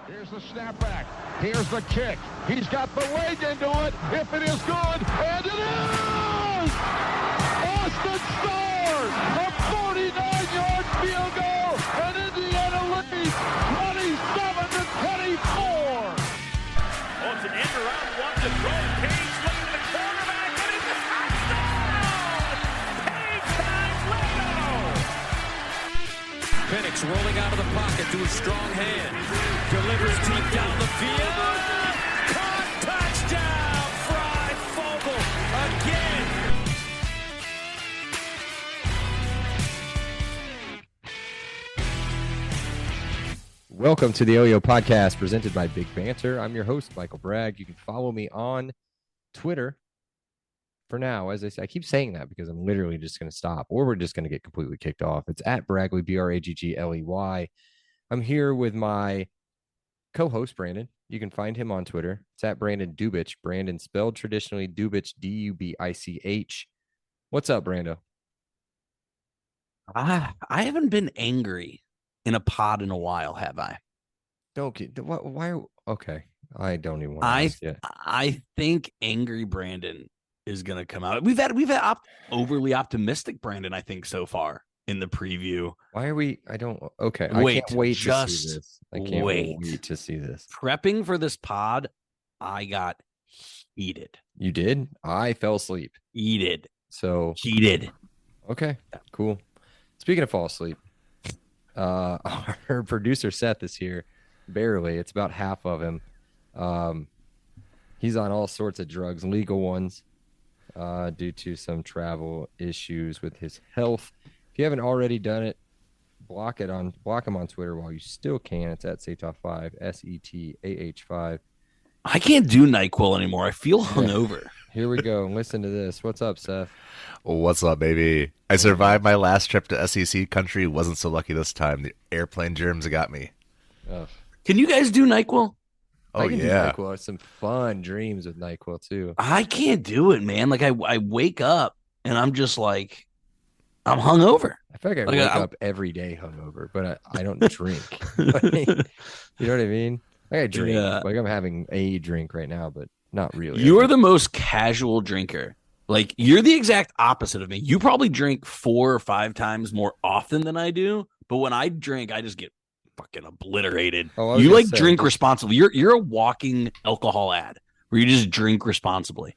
Here's the snapback. Here's the kick. He's got the leg into it. If it is good, and it is! Austin scores! A 49-yard field goal, and Indiana leads 27-24. Oh, it's an end around one to throw. Page looking at the quarterback, and it's a touchdown! Page times Leno! Penix rolling out of the pocket to a strong hand. Delivers deep down the field. Caught, touchdown! Fry Fogel again. Welcome to the OYO podcast presented by Big Banter. I'm your host, Michael Bragg. You can follow me on Twitter for now. As I say, I keep saying that because I'm literally just going to stop, or we're just going to get completely kicked off. It's at Bragley, Braggley. I'm here with my co-host, Brandon. You can find him on Twitter. It's at Brandon Dubich. Brandon spelled traditionally Dubich, D-U-B-I-C-H. What's up, Brando? I haven't been angry in a pod in a while, have I? Don't get why? Okay, I don't even want to ask yet. I think angry Brandon is going to come out. We've had overly optimistic Brandon, I think, so far in the preview. Why are we? I don't. Okay, wait, I can't wait to see just this. I can't wait to see this. Prepping for this pod, I got heated. You did? I fell asleep. Heated. Okay, cool. Speaking of fall asleep, our producer Seth is here. Barely. It's about half of him. He's on all sorts of drugs, legal ones, due to some travel issues with his health. If you haven't already done it, block him on Twitter while you still can. It's at Setah5, SETAH5. I can't do NyQuil anymore. I feel hungover. Here we go. Listen to this. What's up, Seth? What's up, baby? I survived my last trip to SEC country. Wasn't so lucky this time. The airplane germs got me. Oh. Can you guys do NyQuil? Oh, I can yeah. do NyQuil. Some fun dreams with NyQuil, too. I can't do it, man. Like, I wake up and I'm just like, I'm hungover. I feel like I wake up every day hungover, but I don't drink. Like, you know what I mean? Like I drink. Yeah. Like I'm having a drink right now, but not really. You are the most casual drinker. Like, you're the exact opposite of me. You probably drink 4 or 5 times more often than I do. But when I drink, I just get fucking obliterated. You like drink responsibly. You're a walking alcohol ad where you just drink responsibly.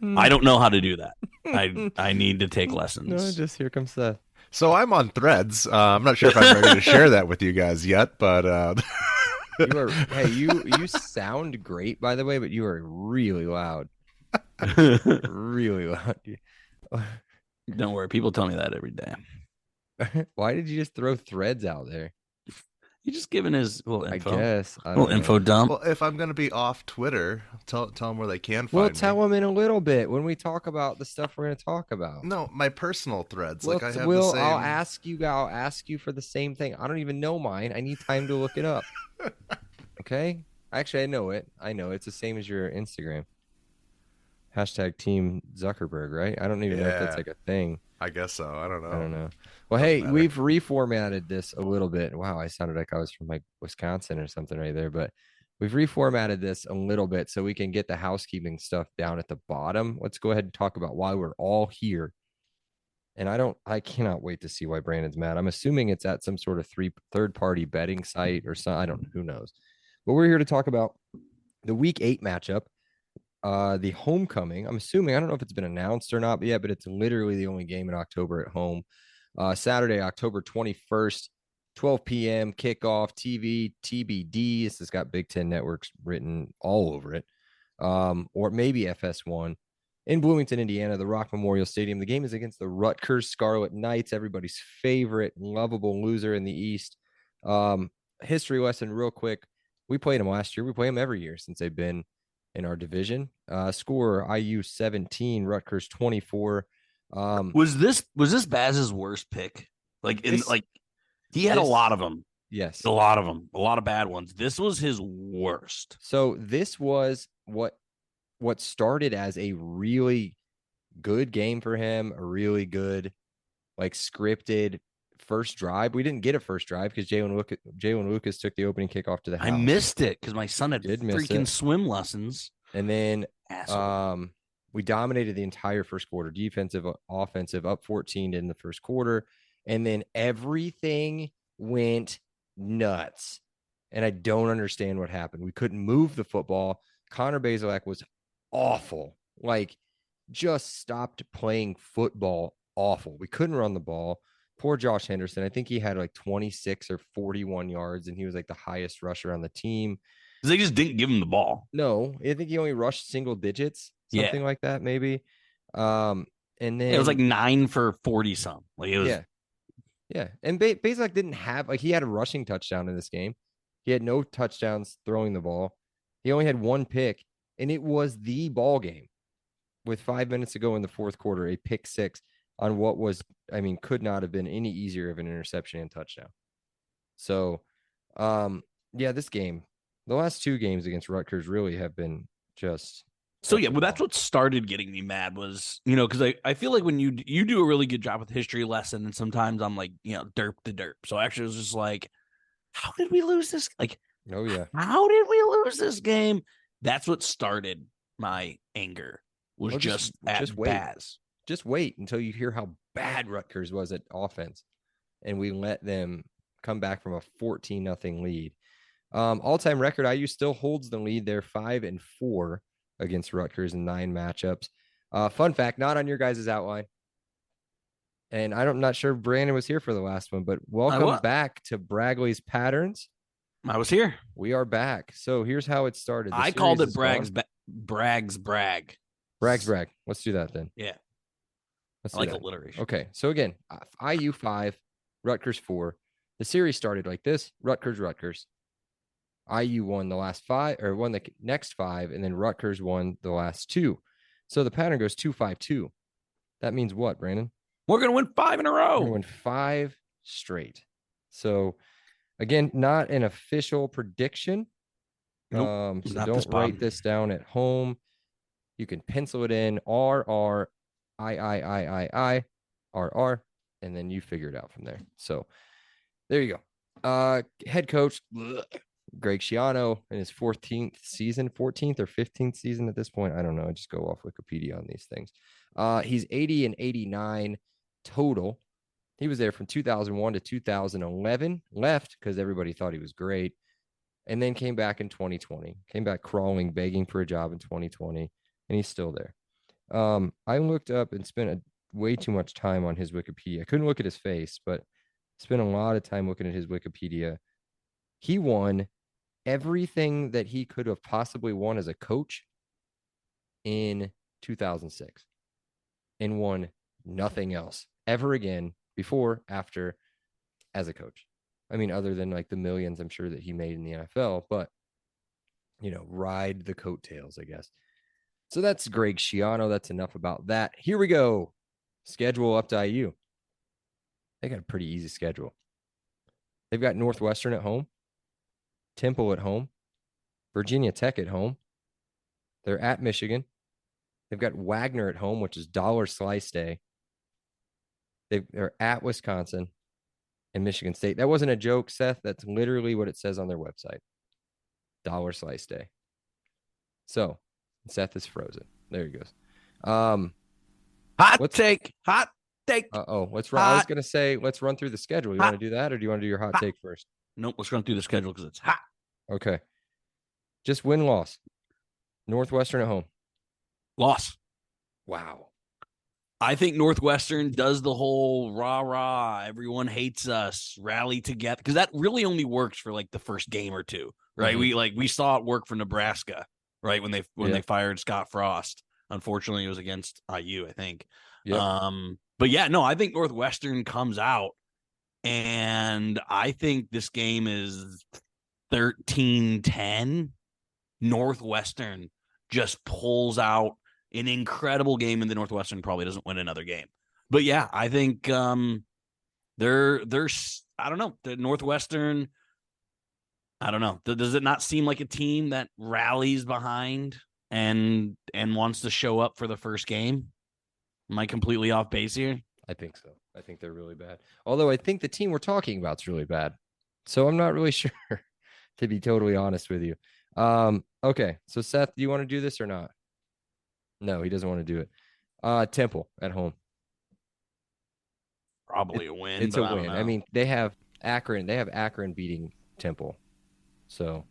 I don't know how to do that. I need to take lessons. No, just here comes Seth. So I'm on Threads. I'm not sure if I'm ready to share that with you guys yet, but you sound great, by the way, but you are really loud. Really loud. Don't worry, people tell me that every day. Why did you just throw Threads out there? He's just giving his little info. I guess. Info dump. well, if I'm going to be off Twitter, tell them where they can find We'll me. tell them in a little bit when we talk about the stuff we're going to talk about. No, my personal threads. Well, like I have the same. I'll ask you for the same thing. I don't even know mine. I need time to look it up. Okay? Actually, I know it. It's the same as your Instagram. Hashtag Team Zuckerberg, right? I don't even know if that's like a thing. I guess so. I don't know. Well, hey, we've reformatted this a little bit. Wow, I sounded like I was from like Wisconsin or something right there, but we've reformatted this a little bit so we can get the housekeeping stuff down at the bottom. Let's go ahead and talk about why we're all here. And I cannot wait to see why Brandon's mad. I'm assuming it's at some sort of third-party betting site or something. I don't know. Who knows? But we're here to talk about the Week 8 matchup. The homecoming, I'm assuming, I don't know if it's been announced or not yet, but it's literally the only game in October at home. Saturday, October 21st, 12 p.m. kickoff, TV, TBD. This has got Big Ten Networks written all over it, or maybe FS1 in Bloomington, Indiana, the Rock Memorial Stadium. The game is against the Rutgers Scarlet Knights, everybody's favorite lovable loser in the East. History lesson real quick. We played them last year. We play them every year since they've been in our division. Score IU 17, Rutgers 24. Was this Baz's worst pick? He had a lot of them. Yes, a lot of them, a lot of bad ones. This was his worst. So this was what started as a really good game for him, a really good, like, scripted first drive. We didn't get a first drive because Jalen Lucas took the opening kickoff to the house. I missed it because my son had freaking swim lessons. And then Asshole. we dominated the entire first quarter, defensive, offensive, up 14 in the first quarter. And then everything went nuts. And I don't understand what happened. We couldn't move the football. Connor Bazelak was awful. Like, just stopped playing football awful. We couldn't run the ball. Poor Josh Henderson. I think he had like 26 or 41 yards, and he was like the highest rusher on the team. They just didn't give him the ball. No, I think he only rushed single digits, something like that, maybe. And then it was like 9 for 40 some. Like it was. Yeah. And Bazelak didn't have he had a rushing touchdown in this game. He had no touchdowns throwing the ball. He only had one pick, and it was the ball game with 5 minutes to go in the fourth quarter, a pick six on what was, could not have been any easier of an interception and touchdown. So, this game, the last 2 games against Rutgers really have been just. So, that's what started getting me mad was, because I feel like when you do a really good job with the history lesson, and sometimes I'm like, derp the derp. So actually it was just like, how did we lose this? Like, oh yeah, how did we lose this game? That's what started my anger. Was just wait. Baz. Just wait until you hear how bad Rutgers was at offense, and we let them come back from a 14-0 lead. All-time record, IU still holds the lead. They're 5-4 against Rutgers in 9 matchups. Fun fact, not on your guys' outline. And I'm not sure Brandon was here for the last one, but welcome back to Bragley's Patterns. I was here. We are back. So here's how it started. I called it Bragg's Brag. Bragg's Brag. Let's do that then. Yeah. Let's I like alliteration. Okay. So again, IU 5, Rutgers 4. The series started like this: Rutgers. IU won the last 5, or won the next 5, and then Rutgers won the last 2. So the pattern goes 2-5-2. That means what, Brandon? We're going to win 5 in a row. We're going to win 5 straight. So again, not an official prediction. Nope, so don't write this down at home. You can pencil it in RR, I, RR, and then you figure it out from there. So there you go. Head coach Greg Schiano in his 14th or 15th season at this point. I don't know. I just go off Wikipedia on these things. He's 80-89 total. He was there from 2001 to 2011, left because everybody thought he was great, and then came back in 2020, came back crawling, begging for a job in 2020, and he's still there. I looked up and spent way too much time on his Wikipedia. I couldn't look at his face, but spent a lot of time looking at his Wikipedia. He won everything that he could have possibly won as a coach in 2006 and won nothing else ever again before, after, as a coach. Other than like the millions I'm sure that he made in the NFL, but ride the coattails, I guess. So that's Greg Schiano. That's enough about that. Here we go. Schedule up to IU. They got a pretty easy schedule. They've got Northwestern at home, Temple at home, Virginia Tech at home. They're at Michigan. They've got Wagner at home, which is dollar slice day. They're at Wisconsin and Michigan State. That wasn't a joke, Seth. That's literally what it says on their website. Dollar slice day. So Seth is frozen. There he goes. Hot take. Let's run. I was gonna say let's run through the schedule. You want to do that, or do you want to do your hot take first? Nope, let's run through the schedule because it's hot. Okay. Just win-loss. Northwestern at home. Loss. Wow. I think Northwestern does the whole rah, everyone hates us, rally together, because that really only works for like the first game or two, right? Mm-hmm. We saw it work for Nebraska, right? When they fired Scott Frost. Unfortunately, it was against IU, I think. Yep. But yeah, no, I think Northwestern comes out, and I think this game is 13-10. Northwestern just pulls out an incredible game, and the Northwestern probably doesn't win another game. But yeah, I think they're I don't know, the Northwestern. I don't know. Does it not seem like a team that rallies behind and wants to show up for the first game? Am I completely off base here? I think so. I think they're really bad. Although I think the team we're talking about is really bad. So I'm not really sure, to be totally honest with you. Okay. So Seth, do you want to do this or not? No, he doesn't want to do it. Temple at home. Probably a win. It's but a I don't win. know. I mean, they have Akron beating Temple. So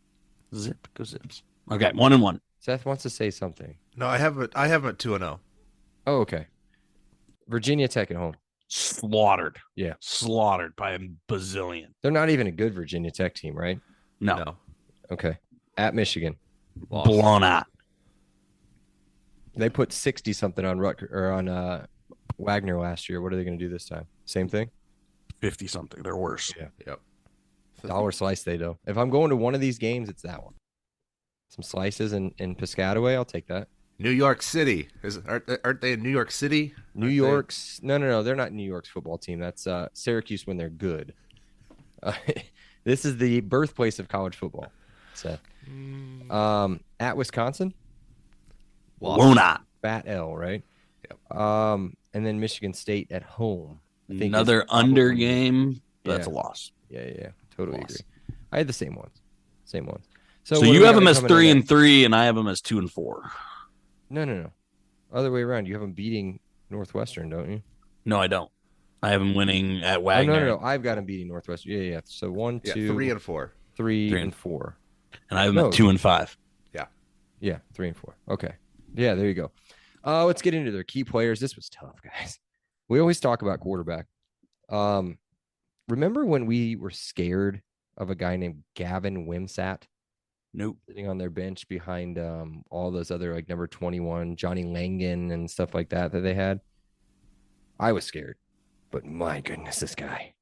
Zip, go Zips. Okay, 1-1. Seth wants to say something. No, I have it. I have it 2-0. Oh, okay. Virginia Tech at home. Slaughtered. Yeah. Slaughtered by a bazillion. They're not even a good Virginia Tech team, right? No. Okay. At Michigan. Lost. Blown out. They put 60 something on Rutgers or on Wagner last year. What are they going to do this time? Same thing? 50 something. They're worse. Yeah. Yep. Dollar slice they though. If I'm going to one of these games, it's that one. Some slices in Piscataway, I'll take that. New York City. Aren't they in New York City? New York's no, they're not New York's football team. That's Syracuse when they're good. This is the birthplace of college football. Seth. At Wisconsin, Blown out. Fat L, right? Yep. And then Michigan State at home. I think Another is probably- under game. But That's a Yeah. loss. Yeah. Totally Loss. agree. I had the same ones. So what do you we have got them as coming in 3-3, and I have them as 2-4. No. Other way around. You have them beating Northwestern, don't you? No, I don't. I have them winning at Oh, Wagner. no. I've got them beating Northwestern. Yeah. So 1, Yeah, 2, 3 and 4. 3, Three and and 4. And I have them No. at 2-5. Yeah, 3 and 4. Okay. Yeah, there you go. Let's get into their key players. This was tough, guys. We always talk about quarterback. Remember when we were scared of a guy named Gavin Wimsatt Nope. sitting on their bench behind all those other like number 21, Johnny Langan and stuff like that they had? I was scared. But my goodness, this guy.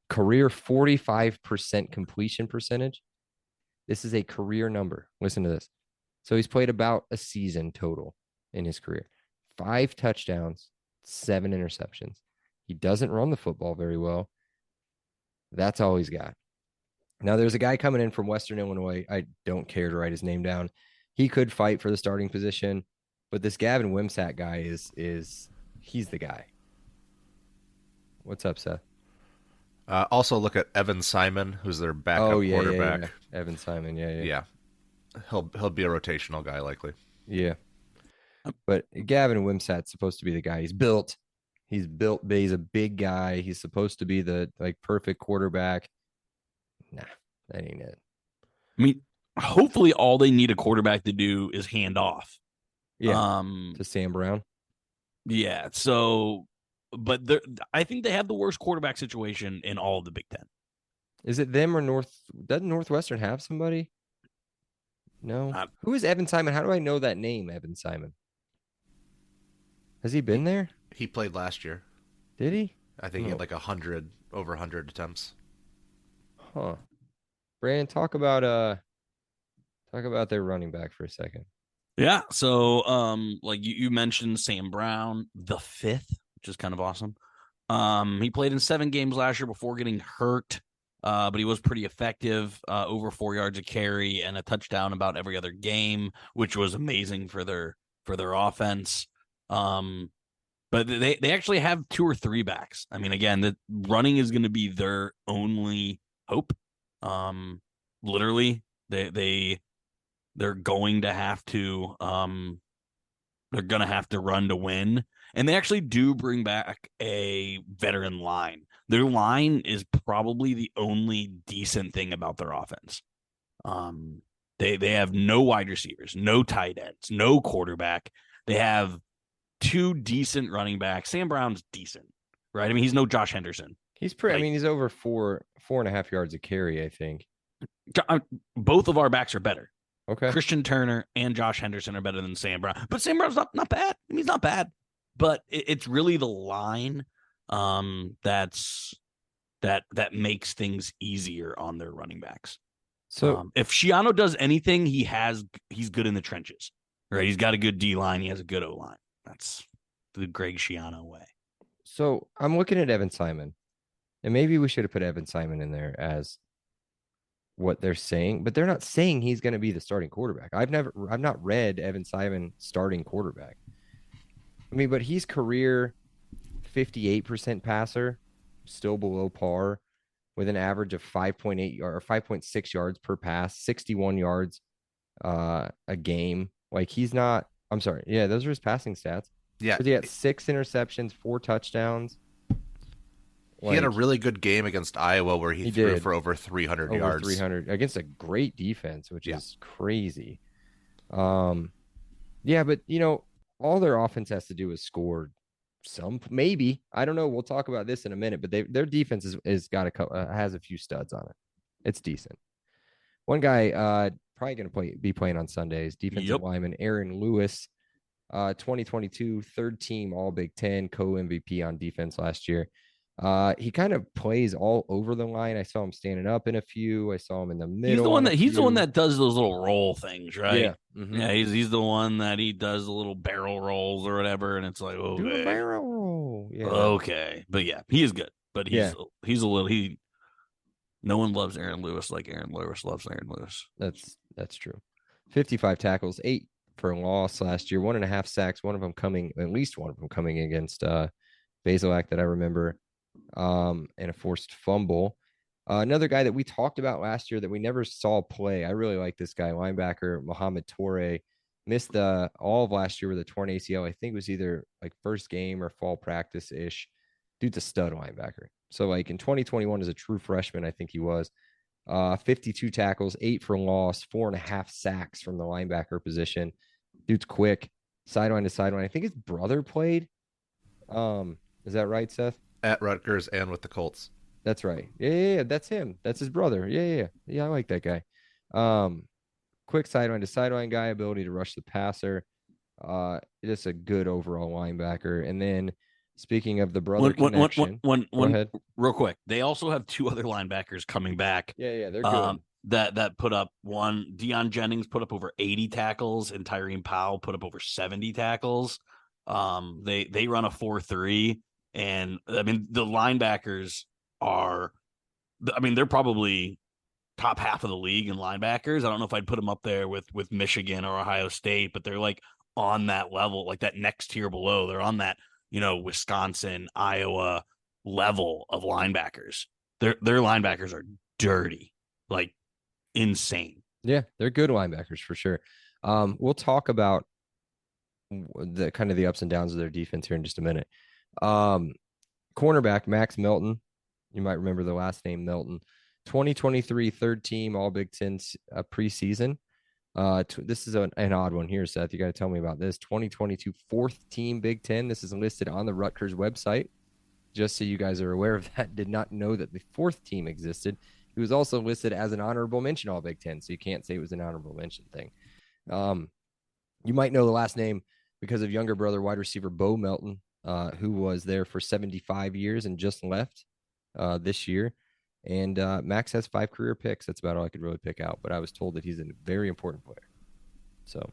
Career 45% completion percentage. This is a career number. Listen to this. So he's played about a season total in his career. 5 touchdowns, 7 interceptions. He doesn't run the football very well. That's all he's got. Now, there's a guy coming in from Western Illinois. I don't care to write his name down. He could fight for the starting position, but this Gavin Wimsatt guy he's the guy. What's up, Seth? Also, look at Evan Simon, who's their backup quarterback. Yeah. Evan Simon. Yeah. Yeah, he'll be a rotational guy likely. Yeah. But Gavin Wimsatt's supposed to be the guy. He's built. He's a big guy. He's supposed to be the perfect quarterback. Nah, that ain't it. I mean, hopefully all they need a quarterback to do is hand off. Yeah. To Sam Brown. Yeah. So, but I think they have the worst quarterback situation in all of the Big Ten. Is it them or doesn't Northwestern have somebody? No. Who is Evan Simon? How do I know that name, Evan Simon? Has he been there? He played last year. Did he? I think he had like over 100 attempts. Huh. Brandon, talk about their running back for a second. Yeah. So, like you mentioned Sam Brown, the 5th, which is kind of awesome. He played in 7 games last year before getting hurt. But he was pretty effective, over 4 yards a carry and a touchdown about every other game, which was amazing for their offense. But they actually have 2 or 3 backs. I mean, again, the running is going to be their only hope. Literally, they're going to have to run to win, and they actually do bring back a veteran line. Their line is probably the only decent thing about their offense. They have no wide receivers, no tight ends, no quarterback. They have 2 decent running backs. Sam Brown's decent, right? I mean, he's no Josh Henderson. He's pretty. I mean, he's over 4.5 yards a carry, I think. Both of our backs are better. Okay. Christian Turner and Josh Henderson are better than Sam Brown, but Sam Brown's not bad. I mean, he's not bad, but it's really the line that makes things easier on their running backs. So if Schiano does anything, he's good in the trenches, right? He's got a good D line. He has a good O line. That's the Greg Schiano way. So I'm looking at Evan Simon, and maybe we should have put Evan Simon in there as what they're saying, but they're not saying he's going to be the starting quarterback. I've not read Evan Simon starting quarterback. I mean, but he's career 58% passer, still below par, with an average of 5.8 or 5.6 yards per pass, 61 yards a game. Like he's not. I'm sorry. Yeah, those are his passing stats. Yeah, But he had 6 interceptions, 4 touchdowns. He had a really good game against Iowa where he threw for over 300 yards. 300 against a great defense, which is crazy. Yeah, but all their offense has to do is score some, maybe. I don't know. We'll talk about this in a minute, but their defense is got has a few studs on it. It's decent. One guy probably going to be playing on Sundays, defensive lineman Aaron Lewis, 2022 third team All Big Ten, co-MVP on defense last year. He kind of plays all over the line. I saw him standing up in a few. I saw him in the middle. He's the one that does those little roll things, right? Yeah. Mm-hmm. Yeah, he's the one that he does the little barrel rolls or whatever, and it's like, okay. Do a barrel roll. Yeah. Okay. But yeah, he is good. But he's a little no one loves Aaron Lewis like Aaron Lewis loves Aaron Lewis. That's true. 55 tackles, 8 for loss last year, 1.5 sacks, at least one of them coming against Basilak that I remember. And a forced fumble. Another guy that we talked about last year that we never saw play. I really like this guy, linebacker Mohamed Toure. Missed all of last year with a torn ACL. I think it was either like first game or fall practice ish. Dude's a stud linebacker. So like in 2021 as a true freshman, I think he was 52 tackles, 8 for loss, 4.5 sacks from the linebacker position. Dude's quick, sideline to sideline. I think his brother played. Is that right, Seth? At Rutgers and with the Colts. That's right. Yeah, that's him. That's his brother. Yeah, I like that guy. Quick sideline to sideline guy, ability to rush the passer. Just a good overall linebacker. And then speaking of the brother connection, go ahead. Real quick, they also have 2 other linebackers coming back. Yeah, they're good. That put up Deion Jennings put up over 80 tackles, and Tyreen Powell put up over 70 tackles. They run a 4-3. And I mean, the linebackers they're probably top half of the league in linebackers. I don't know if I'd put them up there with Michigan or Ohio State, but they're like on that level, like that next tier below. They're on that, Wisconsin, Iowa level of linebackers. Their linebackers are dirty, like insane. Yeah, they're good linebackers for sure. We'll talk about the kind of the ups and downs of their defense here in just a minute. Cornerback Max Melton, you might remember the last name Melton, 2023 third team All Big Ten preseason. This is an odd one here, Seth. You got to tell me about this. 2022 fourth team Big Ten. This is listed on the Rutgers website. Just so you guys are aware of that. Did not know that the fourth team existed. He was also listed as an honorable mention All Big Ten, so you can't say it was an honorable mention thing. You might know the last name because of younger brother wide receiver Bo Melton, who was there for 75 years and just left this year. And Max has 5 career picks. That's about all I could really pick out. But I was told that he's a very important player. So,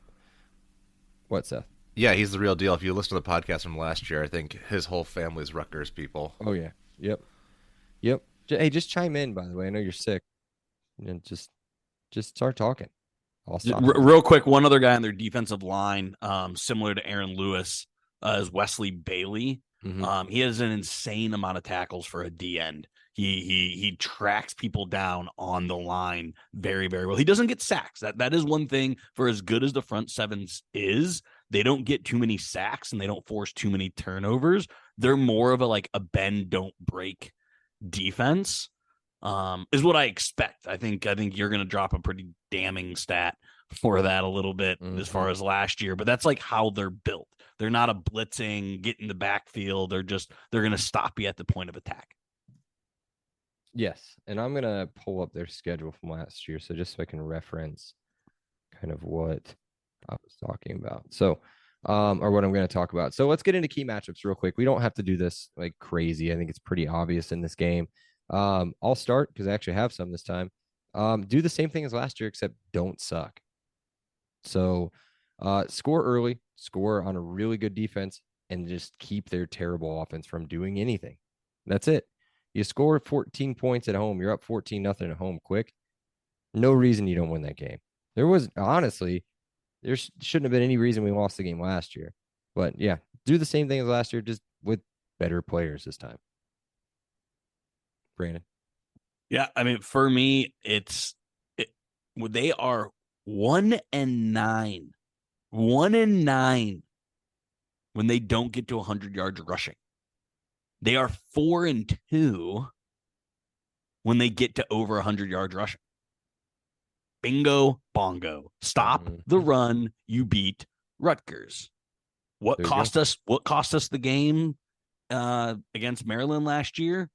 what, Seth? Yeah, he's the real deal. If you listen to the podcast from last year, I think his whole family's Rutgers people. Oh, yeah. Yep. Hey, just chime in, by the way. I know you're sick. And just start talking. I'll stop. Real quick, one other guy on their defensive line, similar to Aaron Lewis, is Wesley Bailey. Mm-hmm. He has an insane amount of tackles for a D end. He tracks people down on the line very, very well. He doesn't get sacks. That is one thing. For as good as the front sevens is, they don't get too many sacks and they don't force too many turnovers. They're more of a bend don't break defense. Is what I expect. I think you're going to drop a pretty damning stat for that a little bit as far as last year, but that's like how they're built. They're not a blitzing, get in the backfield. They're going to stop you at the point of attack. Yes, and I'm going to pull up their schedule from last year, so just so I can reference kind of what I was talking about. So, or what I'm going to talk about. So let's get into key matchups real quick. We don't have to do this like crazy. I think it's pretty obvious in this game. I'll start because I actually have some this time. Do the same thing as last year, except don't suck. So, score early, score on a really good defense, and just keep their terrible offense from doing anything. That's it. You score 14 points at home. You're up 14-0 at home quick. No reason you don't win that game. There shouldn't have been any reason we lost the game last year. But yeah, do the same thing as last year, just with better players this time. Brandon. Yeah, I mean, for me, they are 1-9, 1-9 when they don't get to 100 yards rushing. They are 4-2 when they get to over 100 yards rushing. Bingo, bongo. Stop the run. You beat Rutgers. What cost us the game against Maryland last year?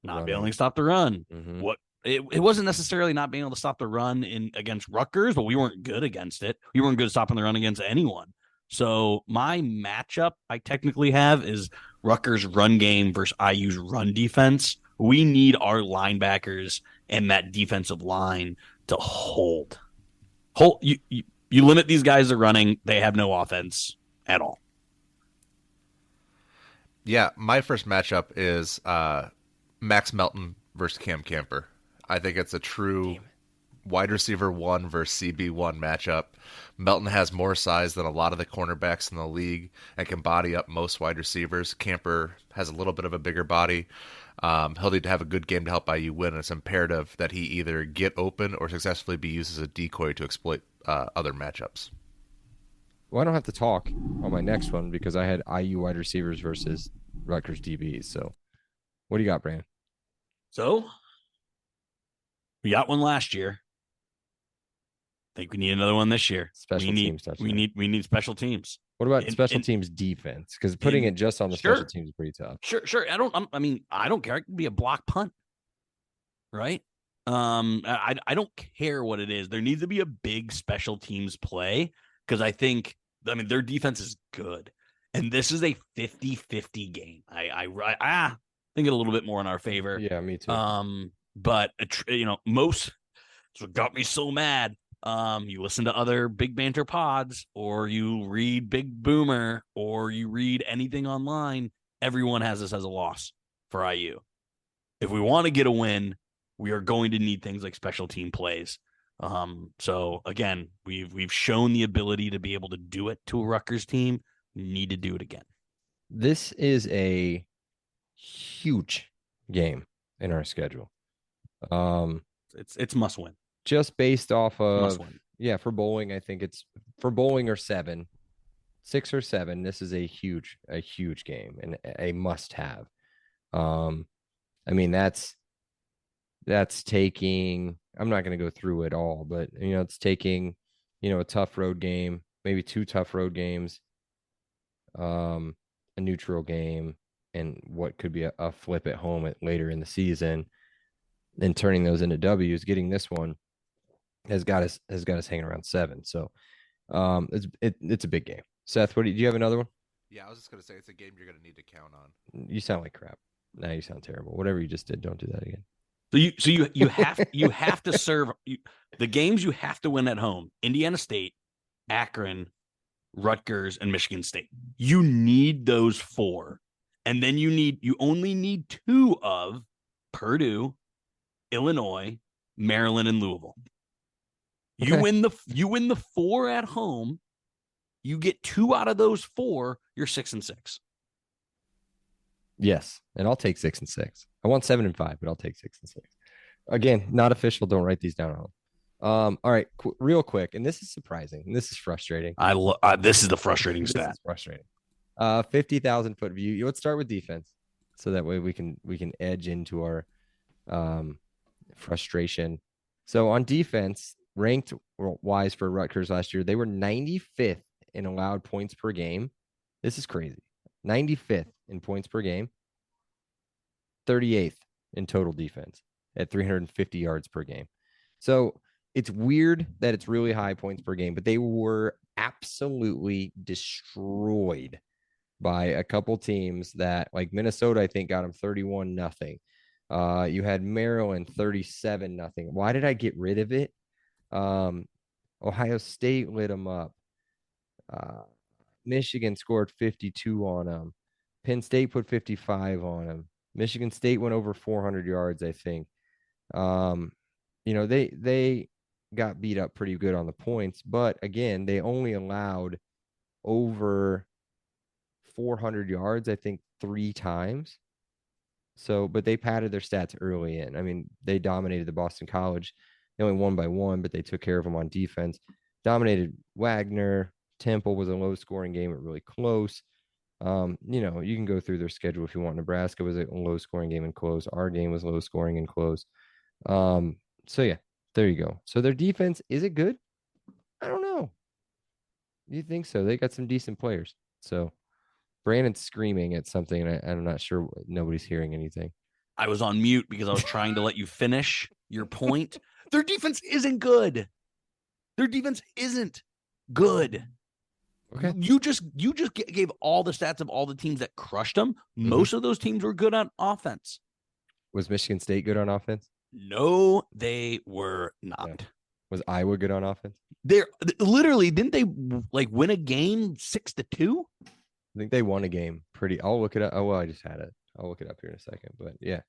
Not being able to stop the run. What it wasn't necessarily not being able to stop the run against Rutgers, but we weren't good against it. We weren't good at stopping the run against anyone. So my matchup I technically have is Rutgers' run game versus IU's run defense. We need our linebackers and that defensive line to hold. You limit these guys to running, they have no offense at all. Yeah, my first matchup is Max Melton versus Cam Camper. I think it's a true wide receiver 1 versus CB1 matchup. Melton has more size than a lot of the cornerbacks in the league and can body up most wide receivers. Camper has a little bit of a bigger body. He'll need to have a good game to help IU win, and it's imperative that he either get open or successfully be used as a decoy to exploit other matchups. Well, I don't have to talk on my next one because I had IU wide receivers versus Rutgers DBs. So what do you got, Brandon? So we got one last year. I think we need another one this year. Teams. We need special teams. What about special teams defense? Because putting it just on the special teams is pretty tough. Sure. I don't care. It can be a block punt, right? I don't care what it is. There needs to be a big special teams play because I think their defense is good, and this is a 50-50 game. I think it a little bit more in our favor. Yeah, me too. But most. That's what got me so mad. You listen to other Big Banter pods, or you read Big Boomer, or you read anything online. Everyone has this as a loss for IU. If we want to get a win, we are going to need things like special team plays. So again, we've shown the ability to be able to do it to a Rutgers team. We need to do it again. This is a huge game in our schedule. It's must win. Just based off of for bowling, I think it's for bowling or 6 or 7. This is a huge game and a must have. That's taking, I'm not going to go through it all, but it's taking, a tough road game, maybe 2 tough road games, a neutral game, and what could be a flip at home later in the season, and turning those into W's. Getting this one has got us hanging around 7. So it's a big game. Seth, do you have another one? Yeah, I was just gonna say it's a game you're gonna need to count on. You sound like crap. Now you sound terrible. Whatever you just did, don't do that again. So you have to serve the games you have to win at home. Indiana State, Akron, Rutgers, and Michigan State. You need those 4. And then you only need 2 of Purdue, Illinois, Maryland, and Louisville. Okay. You win the 4 at home. You get 2 out of those 4. You're 6-6. Yes, and I'll take 6-6. I want 7-5, but I'll take 6-6. Again, not official. Don't write these down at home. All right, real quick, and this is surprising. And this is frustrating. This is the frustrating stat. This is frustrating. 50,000 foot view. Let's start with defense, so that way we can edge into our frustration. So on defense, ranked wise for Rutgers last year, they were 95th in allowed points per game. This is crazy. 95th in points per game, 38th in total defense at 350 yards per game. So it's weird that it's really high points per game, but they were absolutely destroyed by a couple teams that, like Minnesota, I think got them 31-0. You had Maryland 37-0. Why did I get rid of it? Ohio State lit them up. Michigan scored 52 on them. Penn State put 55 on them. Michigan State went over 400 yards, I think. They got beat up pretty good on the points, but again, they only allowed over 400 yards, I think 3 times. So, but they padded their stats early in. I mean, they dominated the Boston College. They only won by 1, but they took care of them on defense. Dominated Wagner. Temple was a low-scoring game, but really close. You can go through their schedule if you want. Nebraska was a low-scoring game and close. Our game was low-scoring and close. So yeah, there you go. So their defense, is it good? I don't know. You think so? They got some decent players. So Brandon's screaming at something, and I'm not sure. Nobody's hearing anything. I was on mute because I was trying to let you finish your point. Their defense isn't good. Their defense isn't good. Okay. You just gave all the stats of all the teams that crushed them. Most of those teams were good on offense. Was Michigan State good on offense? No, they were not. Yeah. Was Iowa good on offense? They're literally, didn't they like win a game 6-2? I think they won a game pretty. I'll look it up. Oh, well, I just had it. I'll look it up here in a second. But yeah.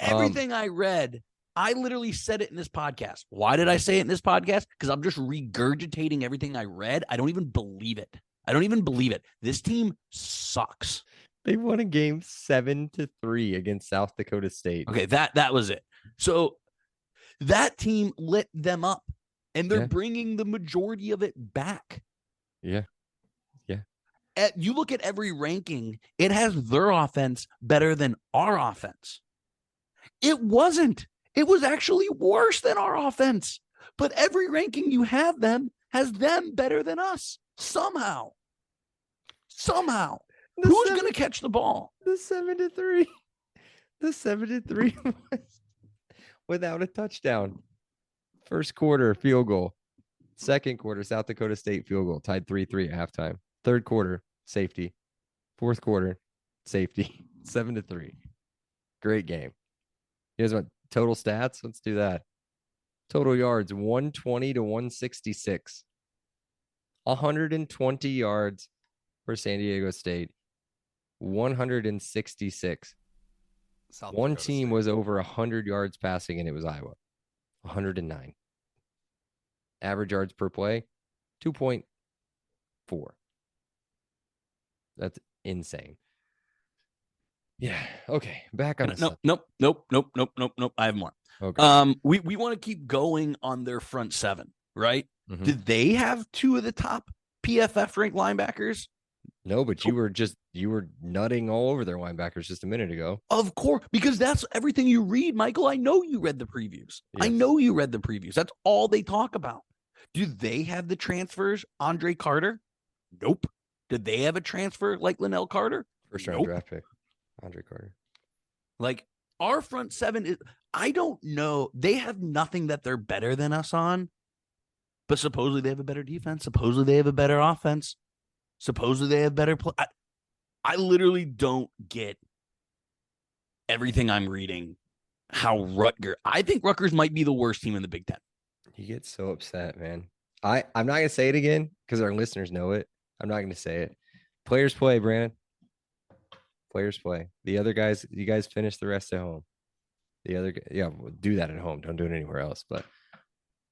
Everything I read, I literally said it in this podcast. Why did I say it in this podcast? Because I'm just regurgitating everything I read. I don't even believe it. This team sucks. They won a game 7-3 against South Dakota State. Okay, that was it. So that team lit them up, and they're bringing the majority of it back. Yeah. You look at every ranking, it has their offense better than our offense. It wasn't. It was actually worse than our offense. But every ranking you have them has them better than us. Somehow. Who's going to catch the ball? The 7-3. The 7-3 was without a touchdown. First quarter, field goal. Second quarter, South Dakota State field goal. Tied 3-3 at halftime. Third quarter, safety. Fourth quarter, safety. 7-3. Great game. You guys want total stats? Let's do that. Total yards, 120 to 166. 120 yards for San Diego State. 166. One team was over 100 yards passing, and it was Iowa. 109. Average yards per play, 2.4. That's insane. Yeah. Okay. Back on. Nope. I have more. Okay. We want to keep going on their front seven, right? Mm-hmm. Did they have 2 of the top PFF ranked linebackers? No, but you were nutting all over their linebackers just a minute ago. Of course, because that's everything you read, Michael. I know you read the previews. Yes. That's all they talk about. Do they have the transfers? Andre Carter? Nope. Did they have a transfer like Linnell Carter? First round draft pick, Andre Carter. Like our front seven is, I don't know. They have nothing that they're better than us on, but supposedly they have a better defense. Supposedly they have a better offense. Supposedly they have better play. I literally don't get everything I'm reading. How I think Rutgers might be the worst team in the Big Ten. You get so upset, man. I'm not going to say it again because our listeners know it. I'm not going to say it. Players play, Brandon. Players play. The other guys, you guys finish the rest at home. We'll do that at home. Don't do it anywhere else. But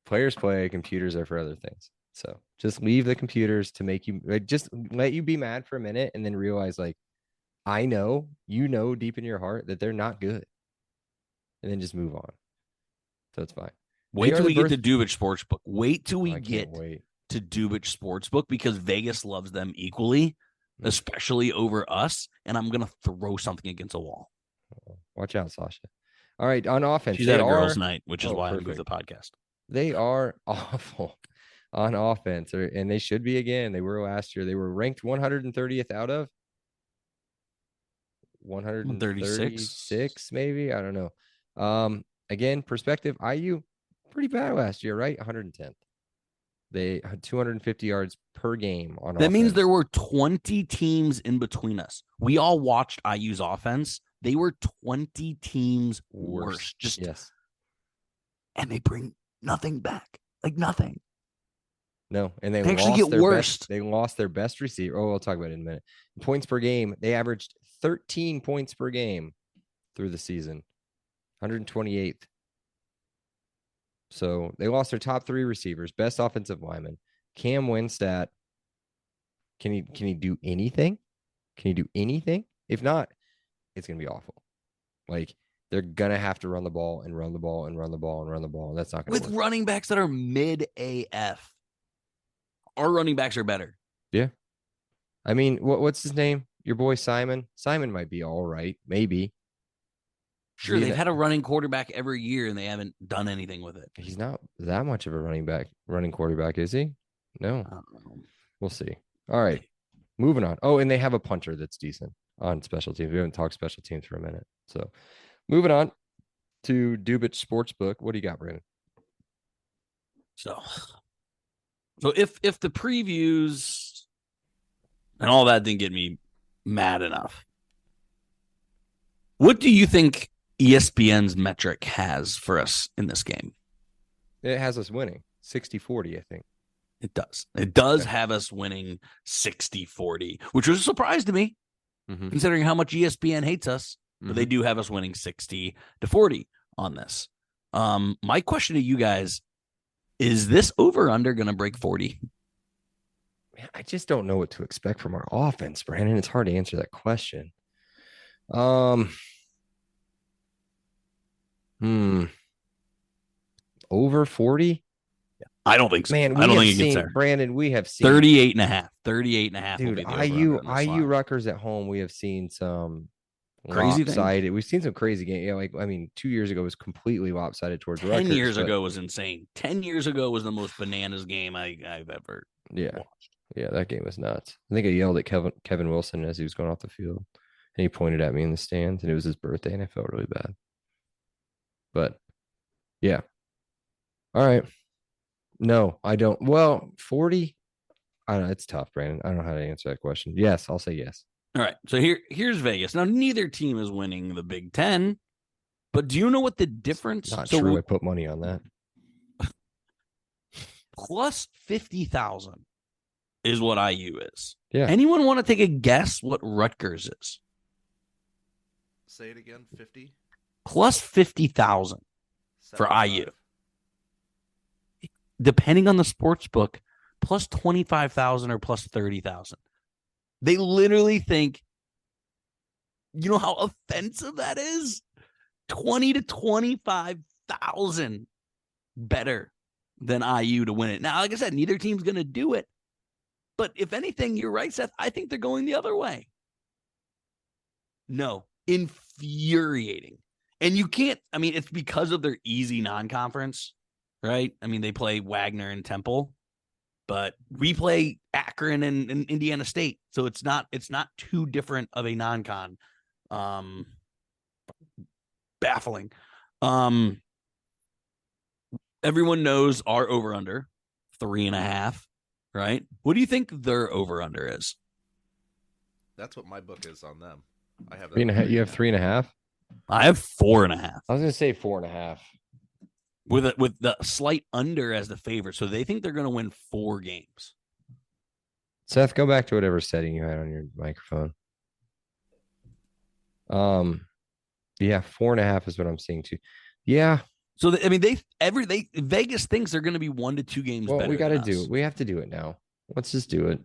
players play. Computers are for other things. So just leave the computers to make you, just let you be mad for a minute and then realize, like, I know, deep in your heart that they're not good. And then just move on. So it's fine. Wait till we get to Dubich Sportsbook. Wait till we get to Dubich Sportsbook because Vegas loves them equally, especially over us. And I'm going to throw something against a wall. Watch out, Sasha. All right. On offense. She's at a girls' night, which is why I moved the podcast. They are awful on offense, and they should be again. They were last year. They were ranked 130th out of 136, maybe. I don't know. Again, perspective, IU, pretty bad last year, right? 110th. They had 250 yards per game on offense. That means there were 20 teams in between us. We all watched IU's offense. They were 20 teams worse. And they bring nothing back. Like nothing. No, and they actually get worse. They lost their best receiver. Oh, I'll talk about it in a minute. Points per game, they averaged 13 points per game through the season. 128th. So they lost their top 3 receivers, best offensive lineman. Cam Winstat. Can he do anything? Can he do anything? If not, it's going to be awful. Like, they're going to have to run the ball and run the ball and run the ball and run the ball. And that's not going to work. With running backs that are mid AF. Our running backs are better. Yeah. I mean, what's his name? Your boy Simon? Simon might be all right. Maybe. Sure, they've had a running quarterback every year, and they haven't done anything with it. He's not that much of a running quarterback, is he? No. I don't know. We'll see. All right. Moving on. Oh, and they have a punter that's decent on special teams. We haven't talked special teams for a minute. So moving on to Dubich Sportsbook. What do you got, Brandon? So if the previews and all that didn't get me mad enough, what do you think ESPN's metric has for us in this game? It has us winning 60-40, I think. It does. It does have us winning 60-40, which was a surprise to me, considering how much ESPN hates us. But they do have us winning 60-40 on this. My question to you guys, is this over-under going to break 40? Man, I just don't know what to expect from our offense, Brandon. It's hard to answer that question. Over 40? I don't think so. Man, I don't think it gets there. Brandon, we have seen 38.5. 38.5. Dude, IU Rutgers at home, we have seen some crazy lopsided. We've seen some crazy games. Yeah, 2 years ago was completely lopsided towards Rutgers. 10 years ago was insane. 10 years ago was the most bananas game I've ever watched. Yeah, that game was nuts. I think I yelled at Kevin Wilson as he was going off the field, and he pointed at me in the stands, and it was his birthday, and I felt really bad. But yeah, all right. No, I don't. Well, 40. I don't know. It's tough, Brandon. I don't know how to answer that question. Yes, I'll say yes. All right. So here's Vegas. Now, neither team is winning the Big Ten, but do you know what the difference? Not true. I put money on that. Plus 50,000 is what IU is. Yeah. Anyone want to take a guess what Rutgers is? Say it again. 50. Plus 50,000 for IU. Depending on the sports book, plus 25,000 or plus 30,000. They literally think, you know how offensive that is? 20 to 25,000 better than IU to win it. Now, like I said, neither team's going to do it. But if anything, you're right, Seth. I think they're going the other way. No, infuriating. And you can't, it's because of their easy non-conference. Right? They play Wagner and Temple, but we play Akron and Indiana State. So it's not too different of a non-con. Baffling. Everyone knows our over-under, 3.5, right? What do you think their over-under is? That's what my book is on them. I have 3.5. You have 3.5? I have 4.5. I was going to say 4.5. With the slight under as the favorite. So they think they're going to win 4 games. Seth, go back to whatever setting you had on your microphone. Yeah, 4.5 is what I'm seeing too. Yeah. So Vegas thinks they're going to be 1 to 2 games better. We got to do it. We have to do it now. Let's just do it.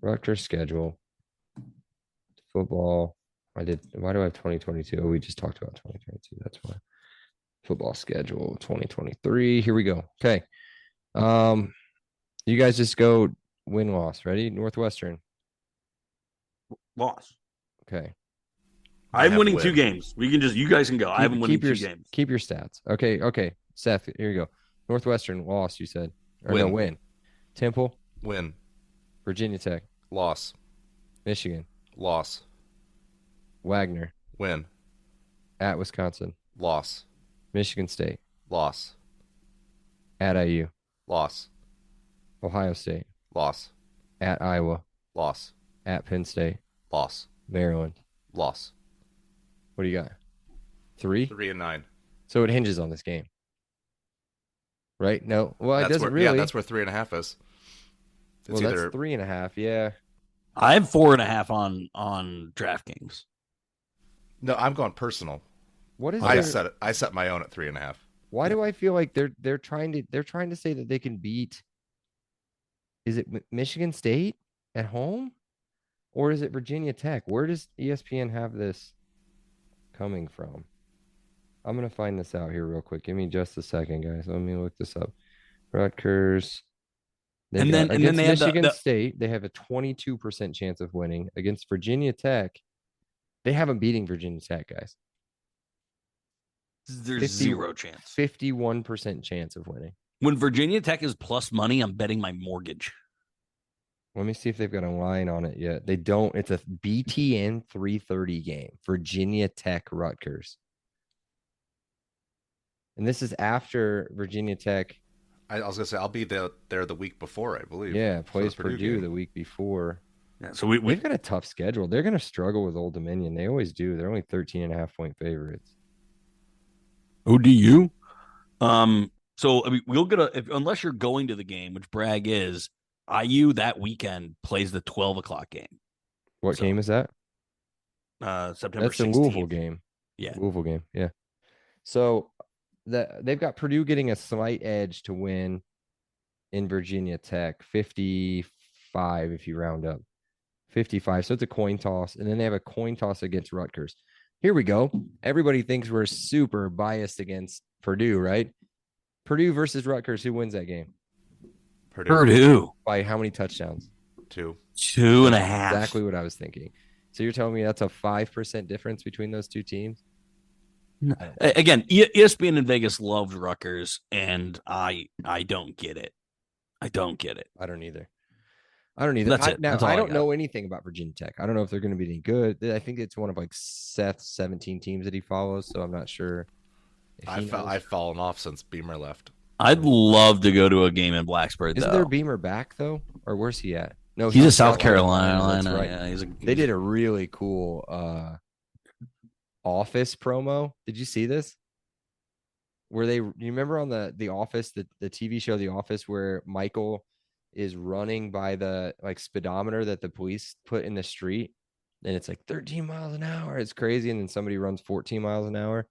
Rutgers schedule. Football. Why do I have 2022? Oh, we just talked about 2022. That's why. Football schedule 2023. Here we go. Okay. You guys just go win-loss. Ready? Northwestern. Loss. Okay. I'm winning 2 games. You guys can go. I haven't winning 2 games. Keep your stats. Okay. Seth, here you go. Northwestern loss, you said. Or win. No, win. Temple. Win. Virginia Tech. Loss. Michigan. Loss. Wagner. Win. At Wisconsin. Loss. Michigan State. Loss. At IU. Loss. Ohio State. Loss. At Iowa. Loss. At Penn State. Loss. Maryland. Loss. What do you got? 3? 3-9. So it hinges on this game. Right? No. Well, it doesn't really. Yeah, that's where 3.5 is. That's 3.5. Yeah. I have 4.5 on DraftKings. No, I'm going personal. What is I set my own at 3.5. Why do I feel like they're trying to say that they can beat? Is it Michigan State at home, Or is it Virginia Tech? Where does ESPN have this coming from? I'm going to find this out here real quick. Give me just a second, guys. Let me look this up. Rutgers. And then Against they have Michigan State, they have a 22% chance of winning. Against Virginia Tech, they haven't beating Virginia Tech, guys. There's 0 chance. 51% chance of winning. When Virginia Tech is plus money, I'm betting my mortgage. Let me see if they've got a line on it yet. They don't. It's a BTN 3:30 game. Virginia Tech Rutgers. And this is after Virginia Tech. I was gonna say I'll be there the week before, I believe. Yeah, plays Purdue the week before. Yeah, so we've got a tough schedule. They're going to struggle with Old Dominion. They always do. They're only 13.5-point favorites. ODU. So I mean, we'll get unless you're going to the game, which Bragg is. IU that weekend plays the 12:00 game. What game is that? September. That's 16th. the Louisville game. Yeah, Louisville game. Yeah. So they've got Purdue getting a slight edge to win in Virginia Tech, 55 if you round up, 55. So it's a coin toss, and then they have a coin toss against Rutgers. Here we go. Everybody thinks we're super biased against Purdue, right? Purdue versus Rutgers. Who wins that game? Purdue. By how many touchdowns? 2. 2.5. Exactly what I was thinking. So you're telling me that's a 5% difference between those two teams? Again, ESPN in Vegas loves Rutgers, and I don't get it. I don't get it. I don't either. That's it. Now, I don't know anything about Virginia Tech. I don't know if they're going to be any good. I think it's one of like Seth's 17 teams that he follows, so I'm not sure. I've fallen off since Beamer left. I'd love to go to a game in Blacksburg. Isn't there Beamer back though, or where's he at? No, he's a South Carolina. That's right. Yeah, they did a really cool Office promo. Did you see this? Where you remember on the Office, the TV show The Office, where Michael is running by the like speedometer that the police put in the street, and it's like 13 miles an hour. It's crazy, and then somebody runs 14 miles an hour,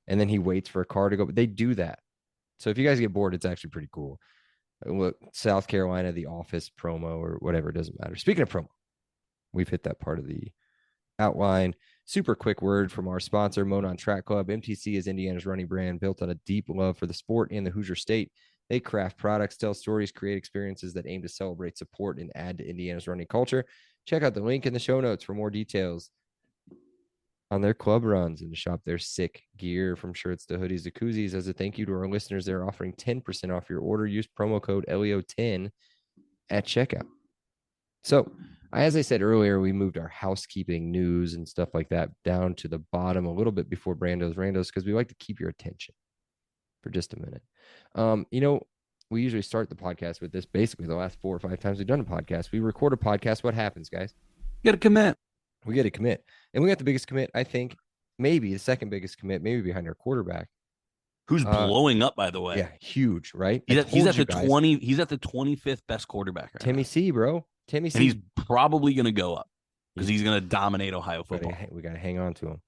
and then he waits for a car to go. But they do that. So if you guys get bored, it's actually pretty cool. Look, South Carolina, The Office promo or whatever, it doesn't matter. Speaking of promo, we've hit that part of the outline. Super quick word from our sponsor, Monon Track Club. MTC is Indiana's running brand built on a deep love for the sport and the Hoosier State. They craft products, tell stories, create experiences that aim to celebrate, support, and add to Indiana's running culture. Check out the link in the show notes for more details on their club runs and to shop their sick gear, from shirts to hoodies to koozies. As a thank you to our listeners, they're offering 10% off your order. Use promo code LEO10 at checkout. So, as I said earlier, we moved our housekeeping news and stuff like that down to the bottom a little bit before Brando's Randos, because we like to keep your attention for just a minute. We usually start the podcast with this. Basically, the last 4 or 5 times we've done a podcast, we record a podcast. What happens, guys? You got to commit. We got to commit. And we got the biggest commit, I think, maybe the second biggest commit, maybe behind our quarterback. Who's blowing up, by the way. Yeah, huge, right? He's at the 20. He's at the 25th best quarterback right Timmy now. C, bro. Timmy C. And he's probably going to go up because he's going to dominate Ohio football. We got to hang on to him.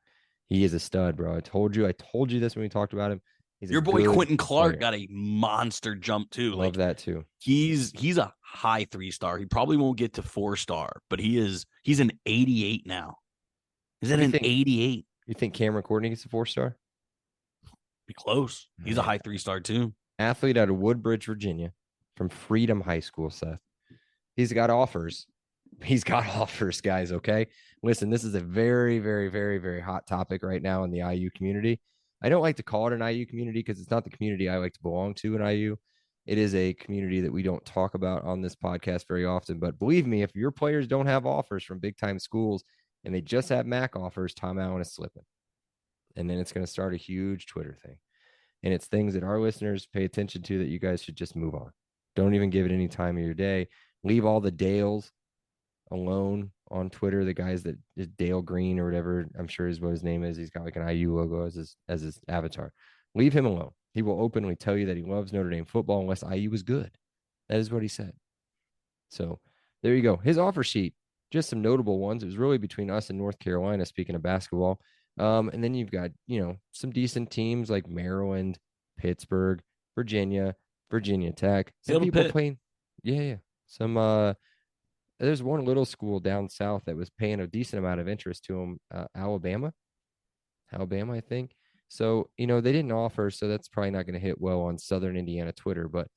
He is a stud, bro. I told you this when we talked about him. Your boy Quentin Clark got a monster jump too. Love that too. He's a high 3-star. He probably won't get to 4-star, but he's an 88 now. Is that an 88? You think Cameron Courtney gets a 4-star? Be close. He's a high 3-star too. Athlete out of Woodbridge, Virginia, from Freedom High School, Seth. He's got offers. He's got offers, guys, okay? Listen, this is a very, very, very, very hot topic right now in the IU community. I don't like to call it an IU community because it's not the community I like to belong to in IU. It is a community that we don't talk about on this podcast very often. But believe me, if your players don't have offers from big-time schools and they just have MAC offers, Tom Allen is slipping. And then it's going to start a huge Twitter thing. And it's things that our listeners pay attention to that you guys should just move on. Don't even give it any time of your day. Leave all the Dales alone on Twitter. The guys that is Dale Green or whatever, I'm sure is what his name is. He's got like an IU logo as his avatar. Leave him alone. He will openly tell you that he loves Notre Dame football unless IU is good. That is what he said. So there you go. His offer sheet, just some notable ones. It was really between us and North Carolina, speaking of basketball. And then you've got, some decent teams like Maryland, Pittsburgh, Virginia Tech. Some people playing. Yeah. Some there's one little school down south that was paying a decent amount of interest to him, Alabama, I think. So, they didn't offer, so that's probably not going to hit well on Southern Indiana Twitter. But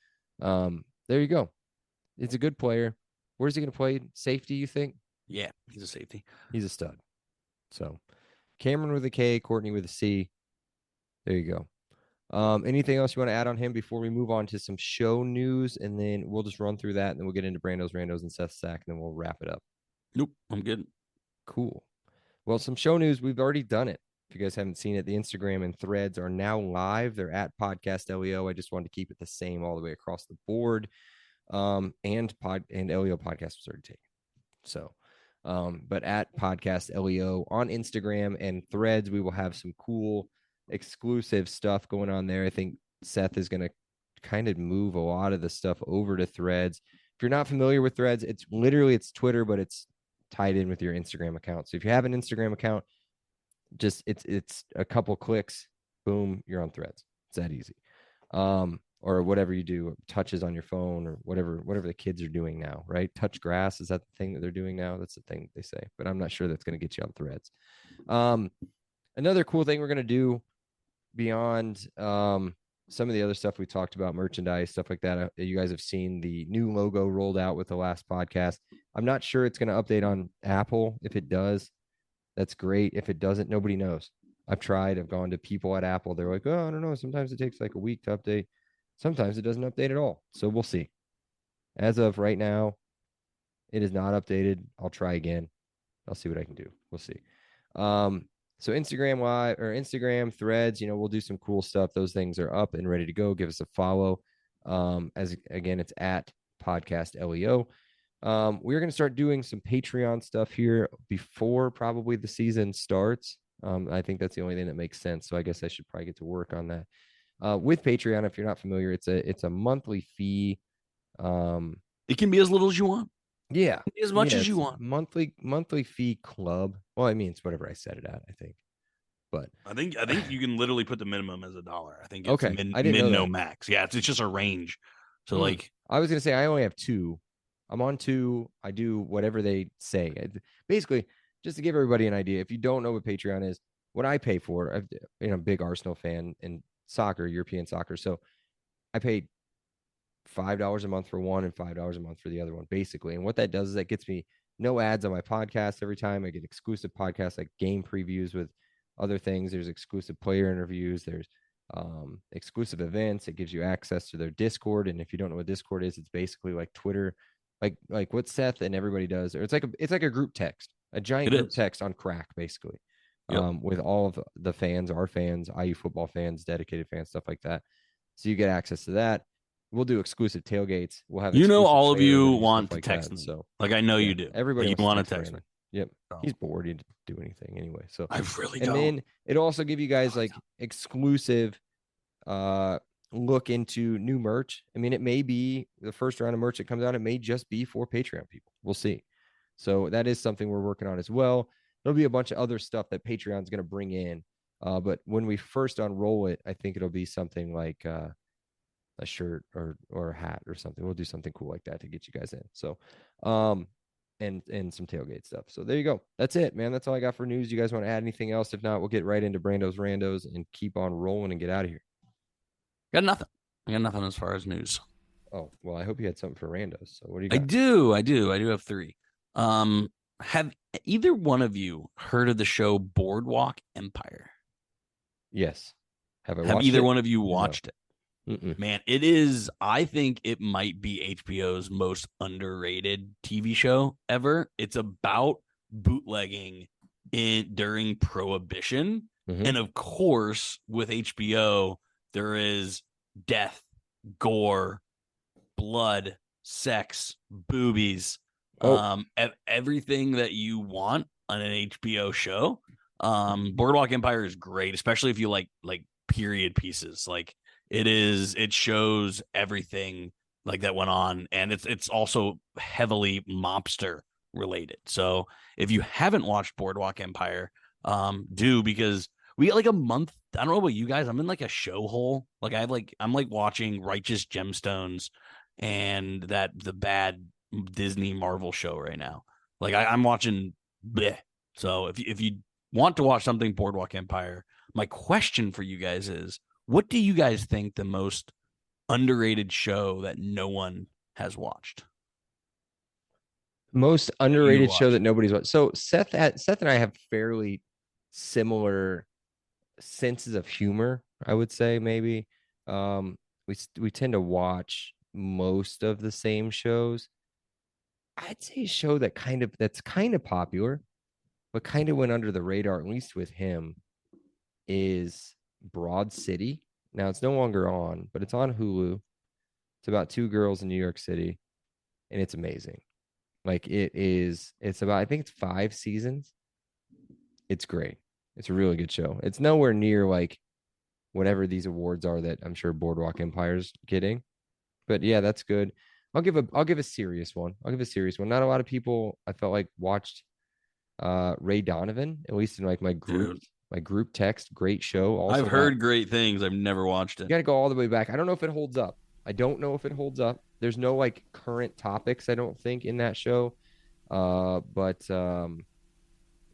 there you go. It's a good player. Where's he going to play? Safety, you think? Yeah, he's a safety. He's a stud. So, Cameron with a K, Courtney with a C. There you go. Anything else you want to add on him before we move on to some show news? And then we'll just run through that, and then we'll get into Brando's, Randos, and Seth's sack, and then we'll wrap it up. Nope, I'm good. Cool. Well, some show news. We've already done it. If you guys haven't seen it, the Instagram and threads are now live. They're at Podcast LEO. I just wanted to keep it the same all the way across the board. And LEO podcast was already taken. So, but at Podcast LEO on Instagram and threads, we will have some cool exclusive stuff going on there. I think Seth is going to kind of move a lot of the stuff over to threads. If you're not familiar with threads, it's Twitter, but it's tied in with your Instagram account. So if you have an Instagram account, just it's a couple clicks, boom, you're on threads. It's that easy. Or whatever you do, touches on your phone or whatever the kids are doing now, right? Touch grass, is that the thing that they're doing now? That's the thing they say, but I'm not sure that's going to get you on threads. Another cool thing we're going to do beyond some of the other stuff we talked about, merchandise, stuff like that. You guys have seen the new logo rolled out with the last podcast. I'm not sure it's going to update on Apple. If it does, that's great. If it doesn't, nobody knows. I've tried. I've gone to people at Apple. They're like, oh, I don't know. Sometimes it takes like a week to update. Sometimes it doesn't update at all. So we'll see. As of right now, it is not updated. I'll try again. I'll see what I can do. We'll see. So Instagram Live or Instagram threads, we'll do some cool stuff. Those things are up and ready to go. Give us a follow. As again, it's at Podcast LEO. We're going to start doing some Patreon stuff here before probably the season starts. I think that's the only thing that makes sense. So I guess I should probably get to work on that. With Patreon, if you're not familiar, it's a monthly fee. It can be as little as you want. Yeah, as much as you want. Monthly fee club. Well, I mean, it's whatever I set it at, I think. But I think you can literally put the minimum as $1. I think it's okay. I didn't know no that. max. Yeah, it's just a range. So like, I was gonna say I only have 2. I'm on 2. I do whatever they say. Basically, just to give everybody an idea, if you don't know what Patreon is, what I pay for, I'm a big Arsenal fan and soccer, European soccer. So I pay $5 a month for one and $5 a month for the other one, basically. And what that does is that gets me no ads on my podcast every time. I get exclusive podcasts like game previews with other things. There's exclusive player interviews. There's exclusive events. It gives you access to their Discord. And if you don't know what Discord is, it's basically like Twitter, like what Seth and everybody does. Or it's like a group text, a giant group text on crack, basically. Yep. With all of the fans, our fans, IU football fans, dedicated fans, stuff like that. So you get access to that. We'll do exclusive tailgates. We'll have all of you want to text me. So like I know you do. Everybody want to text me. Yep. He's bored. He didn't do anything anyway. So I really don't. And then it'll also give you guys like exclusive look into new merch. I mean, it may be the first round of merch that comes out. It may just be for Patreon people. We'll see. So that is something we're working on as well. There'll be a bunch of other stuff that Patreon's going to bring in. But when we first unroll it, I think it'll be something like a shirt or a hat or something. We'll do something cool like that to get you guys in. So, and some tailgate stuff. So there you go. That's it, man. That's all I got for news. You guys want to add anything else? If not, we'll get right into Brando's Randos and keep on rolling and get out of here. I got nothing as far as news. Oh, well, I hope you had something for Randos. So what do you got? I do have 3. Have either one of you heard of the show Boardwalk Empire? Yes. Have either one of you watched it? Mm-mm. Man, it is. I think it might be HBO's most underrated TV show ever. It's about bootlegging during Prohibition. Mm-hmm. And of course, with HBO, there is death, gore, blood, sex, boobies, everything that you want on an HBO show. Boardwalk Empire is great, especially if you like period pieces. Like it shows everything like that went on, and it's also heavily mobster related. So if you haven't watched Boardwalk Empire, do, because we get like a month. I don't know about you guys. I'm in like a show hole. Like I'm watching Righteous Gemstones and the bad Disney Marvel show right now. Like I'm watching bleh. So if you want to watch something Boardwalk Empire, my question for you guys is, what do you guys think the most underrated show that no one has watched? Most You underrated show watched. that nobody's watched. So Seth and I have fairly similar senses of humor, I would say maybe. We tend to watch most of the same shows. I'd say a show that's kind of popular, but kind of went under the radar, at least with him, is Broad City. Now it's no longer on, but it's on Hulu. It's about two girls in New York City, and it's amazing. Like it's about, I think it's 5 seasons. It's great. It's a really good show. It's nowhere near like whatever these awards are that I'm sure Boardwalk Empire's getting. But yeah, that's good. I'll give a serious one. I'll give a serious one. Not a lot of people I felt like watched Ray Donovan, at least in like Dude, my group text. Great show. Also I've heard great things. I've never watched you it. got to go all the way back. I don't know if it holds up. I don't know if it holds up. There's no like current topics, I don't think, in that show. But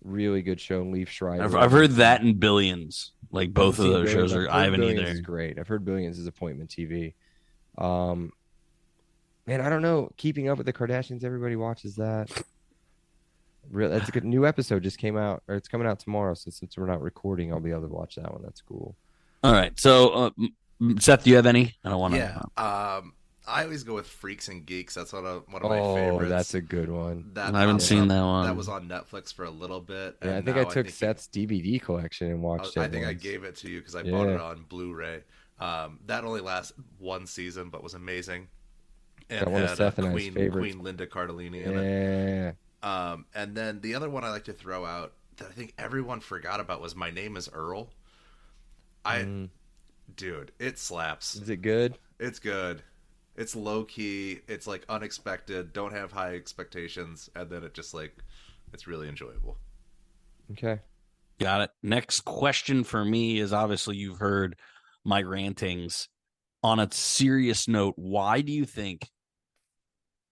really good show. Leaf Schreiber. I've heard that and Billions. Like both of those shows are. I haven't Billions either. is great. I've heard Billions is appointment TV. Um, man, I don't know. Keeping Up with the Kardashians. Everybody watches that. That's a good new episode just came out, or it's coming out tomorrow. So since we're not recording, I'll be able to watch that one. That's cool. All right. So, Seth, do you have any? I don't want to. Yeah. I always go with Freaks and Geeks. That's one of my Oh, favorites. that's a good one. That I haven't seen that one. That was on Netflix for a little bit. Yeah, I think I took Seth's DVD collection and watched it. I think I once. gave it to you because I bought it on Blu-ray. That only lasted one season, but was amazing. And That one of had Seth and I's favorites. Queen Linda Cardellini in it. Yeah. And then the other one I like to throw out that I think everyone forgot about was My Name is Earl. Dude, it slaps. Is it good? It's good. It's low key. It's like unexpected. Don't have high expectations, and then it just like it's really enjoyable. Okay. Got it. Next question for me is obviously you've heard my rantings. On a serious note, why do you think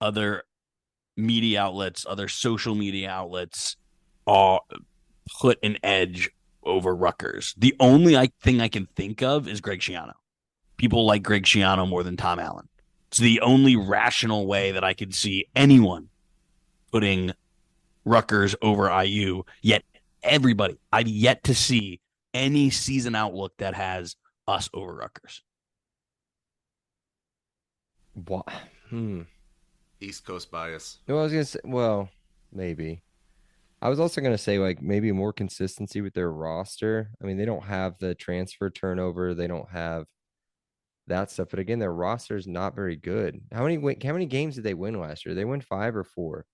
other media outlets, other social media outlets, put an edge over Rutgers? The only thing I can think of is Greg Schiano. People like Greg Schiano more than Tom Allen. It's the only rational way that I could see anyone putting Rutgers over IU. Yet everybody, I've yet to see any season outlook that has us over Rutgers. What? East Coast bias. No, I was gonna say, well, maybe. I was also gonna say like maybe more consistency with their roster. I mean, they don't have the transfer turnover. They don't have that stuff. But again, their roster is not very good. How many games did they win last year? They win 5 or 4.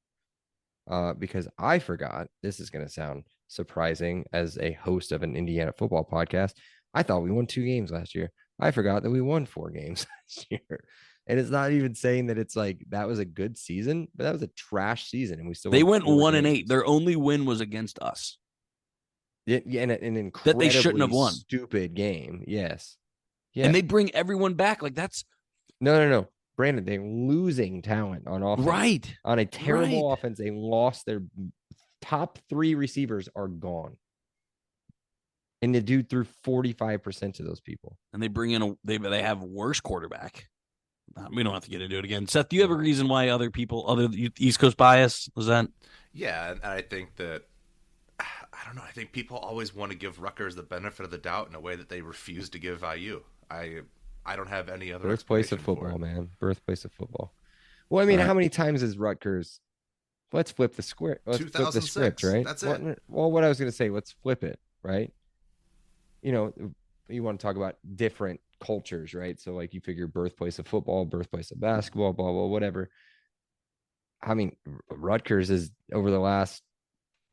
Because I forgot. This is gonna sound surprising as a host of an Indiana football podcast. I thought we won 2 games last year. I forgot that we won 4 games last year. And it's not even saying that it's like that was a good season, but that was a trash season, and we still They went 4 1-8. games. Their only win was against us. Yeah, and an incredibly That they shouldn't have won. Stupid game. Yes. Yeah. And they bring everyone back. Like that's no. Brandon, they're losing talent on offense. right. On a terrible Right. offense, they lost their top 3 receivers are gone. And the dude threw 45% of those people. And they bring in they have worse quarterback. We don't have to get into it again. Seth, do you have a reason why other East Coast bias was that? Yeah, and I think that I don't know. I think people always want to give Rutgers the benefit of the doubt in a way that they refuse to give IU. I don't have any other Birthplace of football, man. Birthplace of football. Well, I mean, how many times is Rutgers? Let's flip the script. Let's flip the 2006. script, right? That's it. Well, what I was going to say, let's flip it, right? You know, you want to talk about different cultures, right? So, like, you figure birthplace of football, birthplace of basketball, blah, blah, whatever. I mean, Rutgers is over the last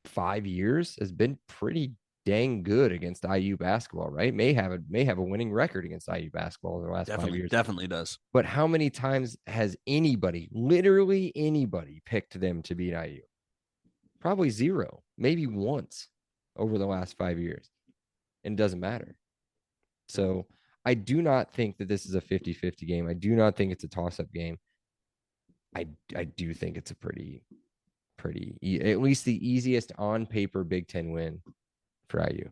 5 years has been pretty dang good against IU basketball, right? May have a winning record against IU basketball in the last 5 years. Definitely does. But how many times has anybody, literally anybody, picked them to beat IU? Probably 0, maybe once over the last 5 years. And it doesn't matter. So I do not think that this is a 50-50 game. I do not think it's a toss-up game. I do think it's a pretty at least the easiest on paper Big Ten win for IU.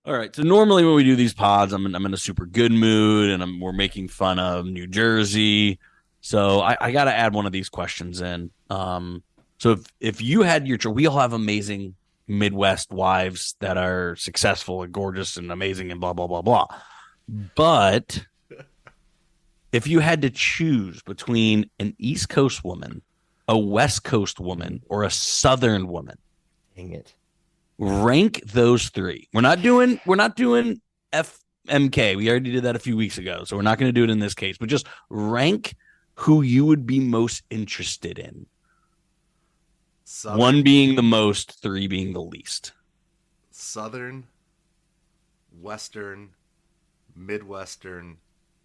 All right. So normally when we do these pods, I'm in a super good mood, and we're making fun of New Jersey. So I got to add one of these questions in. So if you had we all have amazing Midwest wives that are successful and gorgeous and amazing and blah blah blah blah. But if you had to choose between an East Coast woman, a West Coast woman, or a Southern woman, dang it. Rank those three. We're not doing FMK. We already did that a few weeks ago, so we're not going to do it in this case. But just rank who you would be most interested in. Southern, 1 being the most, 3 being the least. Southern, Western, Midwestern.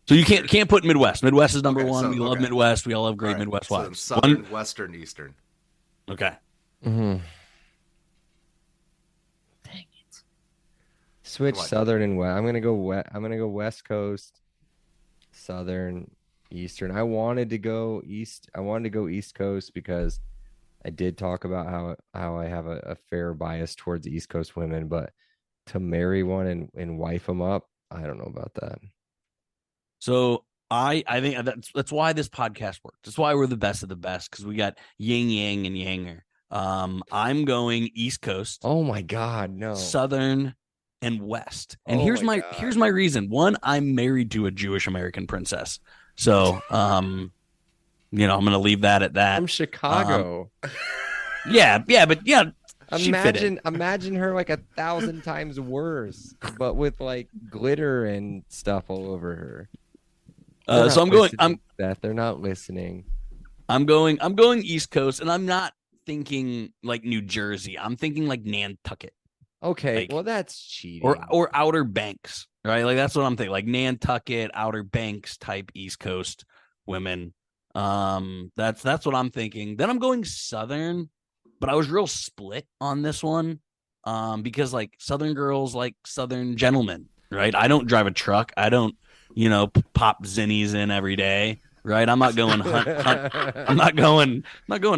So you can't put Midwest. Midwest is number 1. So, we love Midwest. We all have great Midwest wives. Southern, Western, Eastern. Okay. Mm-hmm. Switch Southern and West. I'm gonna go West Coast, Southern, Eastern. I wanted to go East. I wanted to go East Coast because I did talk about how I have a fair bias towards the East Coast women, but to marry one and wife them up, I don't know about that. So I think that's why this podcast works. That's why we're the best of the best, because we got yin yang and yanger. I'm going East Coast. Oh my God, no. Southern and West. And here's my reason. 1, I'm married to a Jewish American princess. So I'm gonna leave that at that. From Chicago. Yeah, but Imagine her like 1,000 times worse, but with like glitter and stuff all over her. So They're not listening. I'm going East Coast, and I'm not thinking like New Jersey. I'm thinking like Nantucket. Okay, like, well that's cheating. Or Outer Banks, right? Like that's what I'm thinking. Like Nantucket, Outer Banks type East Coast women. That's what I'm thinking. Then I'm going Southern, but I was real split on this one. Because like Southern girls like Southern gentlemen, right? I don't drive a truck. I don't, pop zinnies in every day. Right, I'm not going I'm not going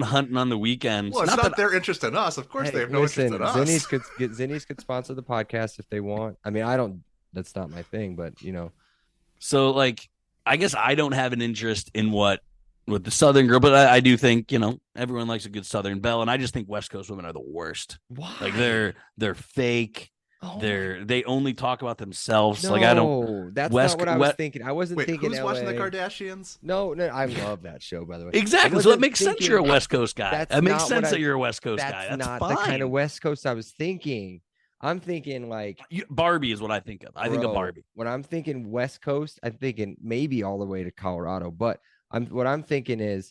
hunting on the weekends. Well, it's not their interest in us. Of course, they have no interest in us. Zinnies could sponsor the podcast if they want. I mean, I don't. That's not my thing, but So, like, I guess I don't have an interest in what with the Southern girl, but I do think everyone likes a good Southern belle, and I just think West Coast women are the worst. Why? Like they're fake. Oh, they only talk about themselves. No, like I don't. That's not what I was thinking. I wasn't thinking. Who's LA. watching the Kardashians? No, I love that show. By the way, exactly. So it makes sense you're a West Coast guy. That makes sense that you're a West Coast guy. That's not fine. the kind of West Coast I was thinking. I'm thinking like Barbie is what I think of. I think of Barbie. When I'm thinking West Coast, I'm thinking maybe all the way to Colorado. But I'm thinking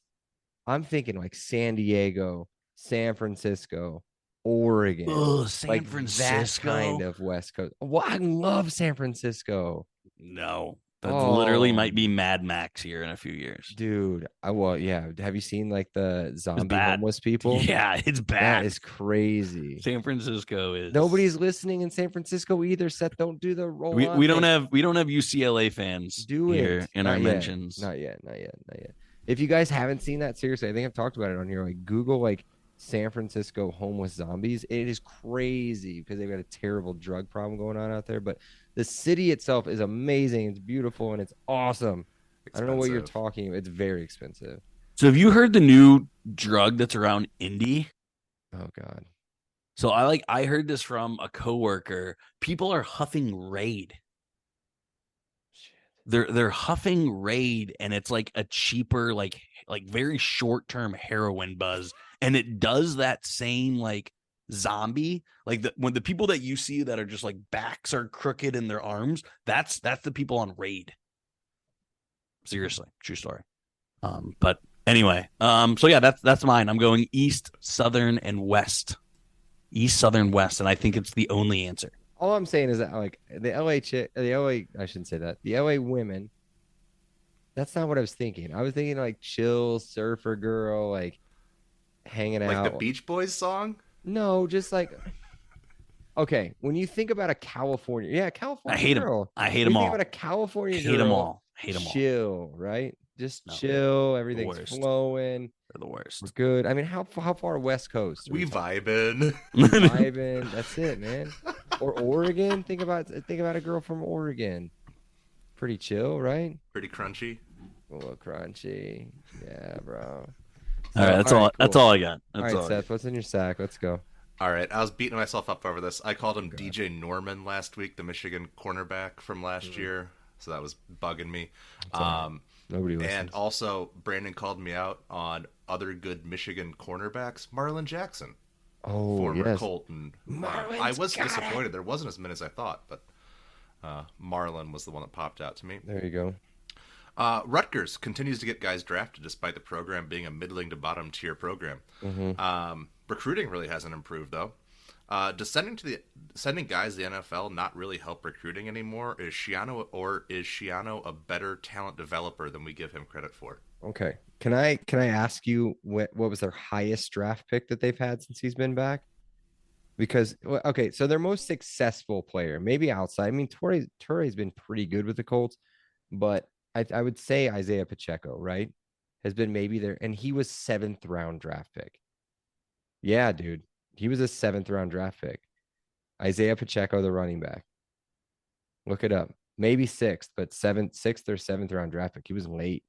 like San Diego, San Francisco, Oregon. Oh, San like Francisco. That kind of West Coast. Well, I love San Francisco. No, that literally might be Mad Max here in a few years. Dude, yeah. Have you seen like the zombie homeless people? Yeah, it's bad. That is crazy. San Francisco is. Nobody's listening in San Francisco either. Seth, don't do the roll. We don't have UCLA fans here in our mentions. Not yet. If you guys haven't seen that, seriously, I think I've talked about it on here. Like Google like San Francisco homeless zombies. It is crazy because they've got a terrible drug problem going on out there. But the city itself is amazing. It's beautiful and it's awesome. Expensive. I don't know what you're talking about. It's very expensive. So have you heard the new drug that's around Indy? Oh God. So I heard this from a coworker. People are huffing Raid. They're huffing Raid, and it's like a cheaper, like very short-term heroin buzz. And it does that same like zombie, like when the people that you see that are just like backs are crooked in their arms, that's the people on Raid. Seriously, true story. But anyway, so yeah, that's mine. I'm going East, Southern, and West. East, Southern, West, and I think it's the only answer. All I'm saying is that like the LA, I shouldn't say that. The LA women, that's not what I was thinking. I was thinking like chill surfer girl, like hanging out. Like the Beach Boys song? No, just like okay. When you think about a California, California I hate girl. them. I hate them all. Think about a California girl. Hate them all. Hate them all. Chill, right? Just No. chill. Everything's worst. flowing. They're the worst. We're good. I mean, how far West Coast? We vibing. Vibing. That's it, man. Or Oregon. Think about a girl from Oregon. Pretty chill, right? Pretty crunchy. A little crunchy. Yeah, bro. All right, that's all. Cool. That's all I got. All right, Seth. What's in your sack? Let's go. All right, I was beating myself up over this. I called him DJ Norman last week, the Michigan cornerback from last year, so that was bugging me. Nobody listens. And also, Brandon called me out on other good Michigan cornerbacks. Marlon Jackson, former Colt. And I was disappointed. There wasn't as many as I thought, but Marlon was the one that popped out to me. There you go. Rutgers continues to get guys drafted despite the program being a middling to bottom tier program. Recruiting really hasn't improved though. Does sending guys to the NFL not really help recruiting anymore? Is Schiano a better talent developer than we give him credit for? Okay. Can I ask you what was their highest draft pick that they've had since he's been back? Because okay, so their most successful player, maybe outside. I mean, Torre's been pretty good with the Colts, but I would say Isaiah Pacheco, right, has been maybe there, and he was 7th round draft pick. Yeah, dude, he was a 7th round draft pick. Isaiah Pacheco, the running back. Look it up. Maybe 6th, but 6th or 7th round draft pick. He was late.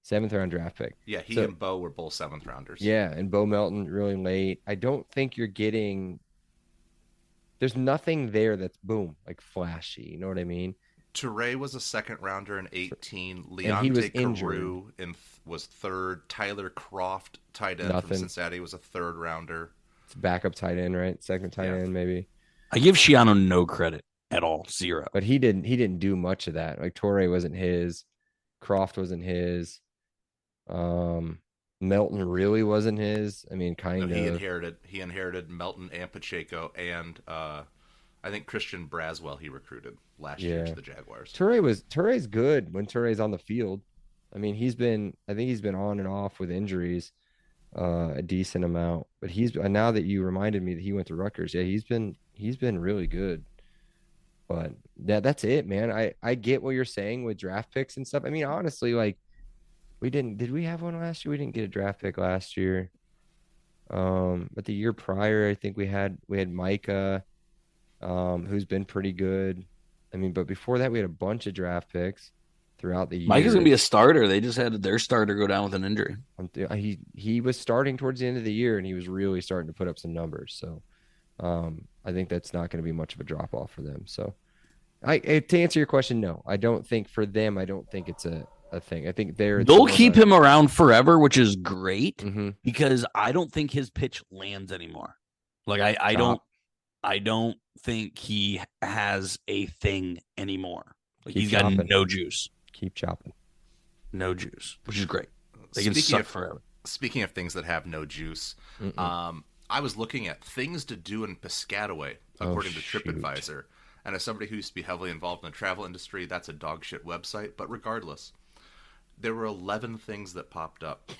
7th round draft pick. Yeah, he and Bo were both 7th rounders. Yeah, and Bo Melton really late. I don't think you're getting. There's nothing there that's boom, like flashy. You know what I mean? Toure was a 2nd rounder in 18. Leonte Carew was 3rd. Tyler Croft, tight end from Cincinnati, was a 3rd rounder. It's backup tight end, right? 2nd tight end, maybe. I give Schiano no credit at all. 0. But he didn't do much of that. Like Toure wasn't his. Croft wasn't his. Melton really wasn't his. I mean, kind of. He inherited Melton and Pacheco, and I think Christian Braswell he recruited last year to the Jaguars. Toure's good when Toure's on the field. I mean, I think he's been on and off with injuries a decent amount. But now that you reminded me that he went to Rutgers, yeah, he's been really good. But that's it, man. I get what you're saying with draft picks and stuff. I mean, honestly, like did we have one last year? We didn't get a draft pick last year. But the year prior, I think we had Micah, who's been pretty good. I mean, but before that, we had a bunch of draft picks throughout the year. Micah's gonna be a starter. They just had their starter go down with an injury. He was starting towards the end of the year, and he was really starting to put up some numbers. So, I think that's not going to be much of a drop off for them. So, to answer your question, no, I don't think for them. I don't think it's a thing. I think they'll keep him around forever, which is great because I don't think his pitch lands anymore. Like I don't think he has a thing anymore. Like he's got no juice. Keep chopping. No juice, which is great. They can suck forever. Speaking of things that have no juice, I was looking at things to do in Piscataway, according to TripAdvisor. And as somebody who used to be heavily involved in the travel industry, that's a dog shit website. But regardless, there were 11 things that popped up.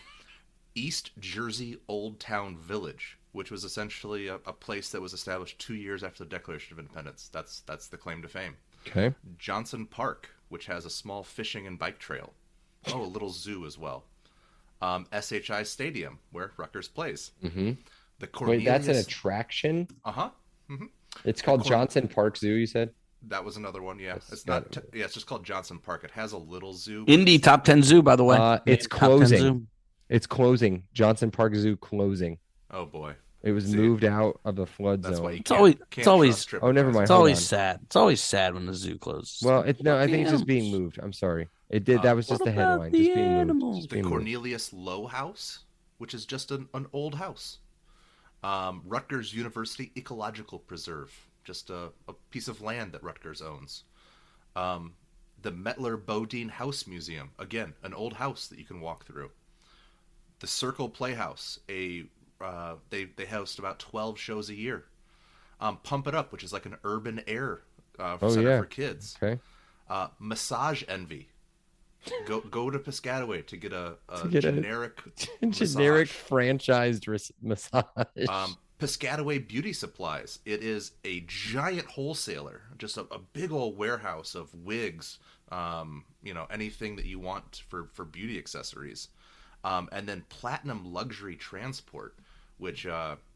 East Jersey Old Town Village, which was essentially a place that was established 2 years after the Declaration of Independence. That's the claim to fame. Okay. Johnson Park, which has a small fishing and bike trail. Oh, a little zoo as well. SHI Stadium, where Rutgers plays. Mm-hmm. The Cornelius... Wait, that's an attraction? Uh-huh. Mm-hmm. It's called Johnson Park Zoo, you said? That was another one, yeah. It's not. It's just called Johnson Park. It has a little zoo. Indy top 10 zoo, by the way. It's closing. It's closing. Johnson Park Zoo closing. Oh boy. It was moved out of the flood That's zone. Why you it's always. Oh, never mind. It's always sad. It's always sad when the zoo closes. Well, I think it's just being moved. I'm sorry. It did. That was just the headline. Just being moved. The Cornelius Lowe House, which is just an old house. Rutgers University Ecological Preserve, just a piece of land that Rutgers owns. The Mettler Bodine House Museum, again, an old house that you can walk through. The Circle Playhouse, they host about 12 shows a year. Pump It Up, which is like an urban air center for kids. Okay. Massage Envy. Go to Piscataway to get a generic franchised massage. Piscataway Beauty Supplies. It is a giant wholesaler, just a big old warehouse of wigs, anything that you want for beauty accessories. And then Platinum Luxury Transport, which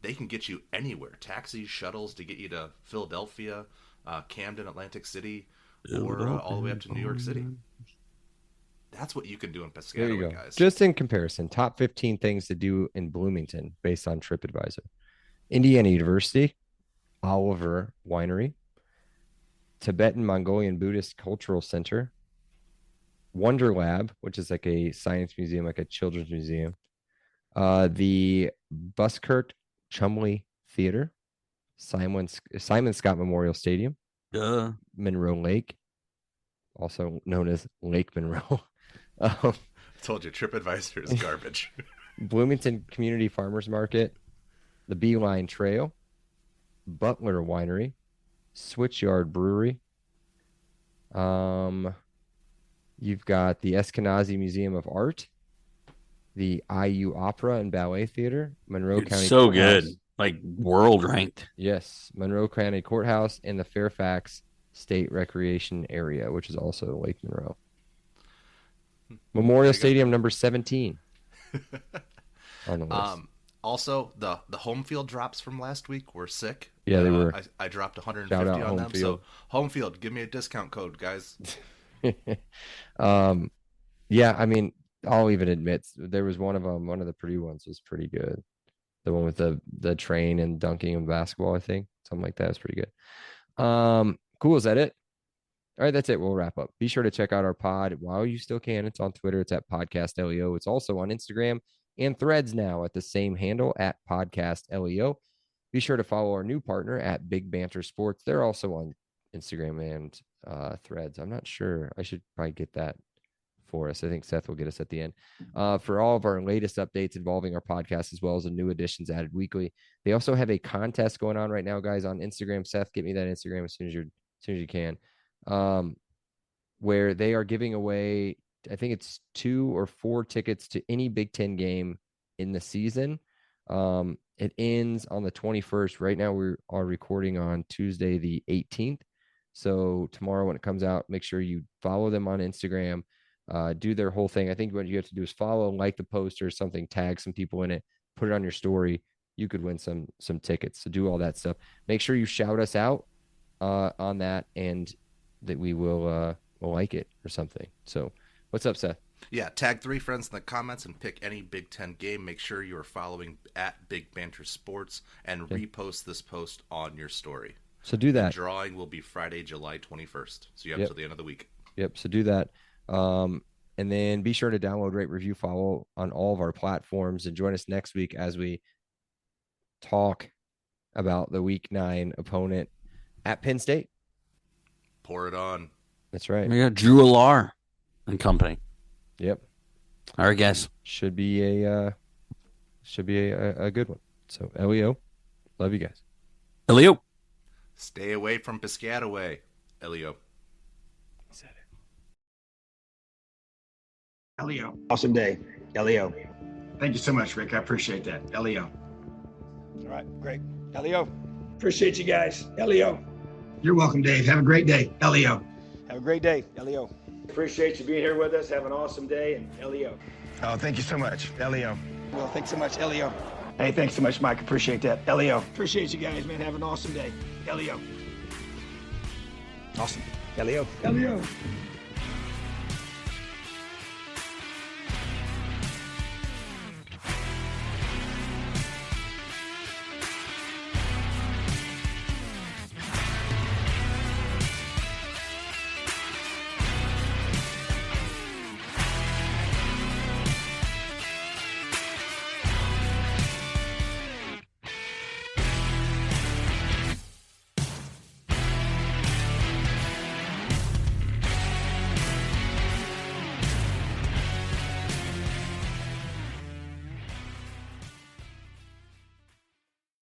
they can get you anywhere. Taxis, shuttles to get you to Philadelphia, Camden, Atlantic City, or all the way up to New York City. That's what you can do in Piscataway, guys. Just in comparison, top 15 things to do in Bloomington based on TripAdvisor. Indiana University, Oliver Winery, Tibetan Mongolian Buddhist Cultural Center, Wonder Lab, which is like a science museum, like a children's museum, the Buskirk Chumley Theater, Simon Scott Memorial Stadium, Monroe Lake, also known as Lake Monroe. I told you, TripAdvisor is garbage. Bloomington Community Farmers Market, the Beeline Trail, Butler Winery, Switchyard Brewery. You've got the Eskenazi Museum of Art, the IU Opera and Ballet Theater, Monroe County so Courthouse. good, like world ranked. Yes, Monroe County Courthouse and the Fairfax State Recreation Area, which is also Lake Monroe. Memorial Stadium number 17 on the list. Also, the home field drops from last week were sick. Yeah, they were. I dropped 150 on them. Field. So home field, give me a discount code, guys. Yeah, I mean, I'll even admit there was one of them. One of the Purdue ones was pretty good. The one with the train and dunking and basketball, I think, something like that was pretty good. Cool. Is that it? All right, that's it. We'll wrap up. Be sure to check out our pod while you still can. It's on Twitter. It's at Podcast LEO. It's also on Instagram and Threads now at the same handle at Podcast LEO. Be sure to follow our new partner at Big Banter Sports. They're also on Instagram and Threads. I'm not sure. I should probably get that for us. I think Seth will get us at the end. For all of our latest updates involving our podcast, as well as the new additions added weekly. They also have a contest going on right now, guys, on Instagram. Seth, get me that Instagram as soon as you can. Where they are giving away, I think it's 2 or 4 tickets to any Big Ten game in the season. It ends on the 21st. Right now we are recording on Tuesday, the 18th. So tomorrow when it comes out, make sure you follow them on Instagram, do their whole thing. I think what you have to do is follow, like the post or something, tag some people in it, put it on your story. You could win some tickets. So do all that stuff. Make sure you shout us out on that, and that we will like it or something. So what's up, Seth? Yeah, tag 3 friends in the comments and pick any Big Ten game. Make sure you are following at Big Banter Sports and repost this post on your story. So do that. The drawing will be Friday, July 21st. So you have until the end of the week. Yep. So do that. And then be sure to download, rate, review, follow on all of our platforms, and join us next week as we talk about the Week 9 opponent at Penn State. Pour it on. That's right. We got Drew Alar and company. Yep. All right, guys. Should be a good one. So LEO, love you guys. Elio. Stay away from Piscataway, Elio. Said it. Elio. Awesome day, Elio. Thank you so much, Rick. I appreciate that. Elio. All right, great. Elio. Appreciate you guys. Elio. You're welcome, Dave. Have a great day. Elio. Have a great day. Elio. Appreciate you being here with us. Have an awesome day. And Elio. Oh, thank you so much. Elio. Well, thanks so much, Elio. Hey, thanks so much, Mike. Appreciate that. Elio. Appreciate you guys, man. Have an awesome day. Elio. Awesome. Elio. Elio.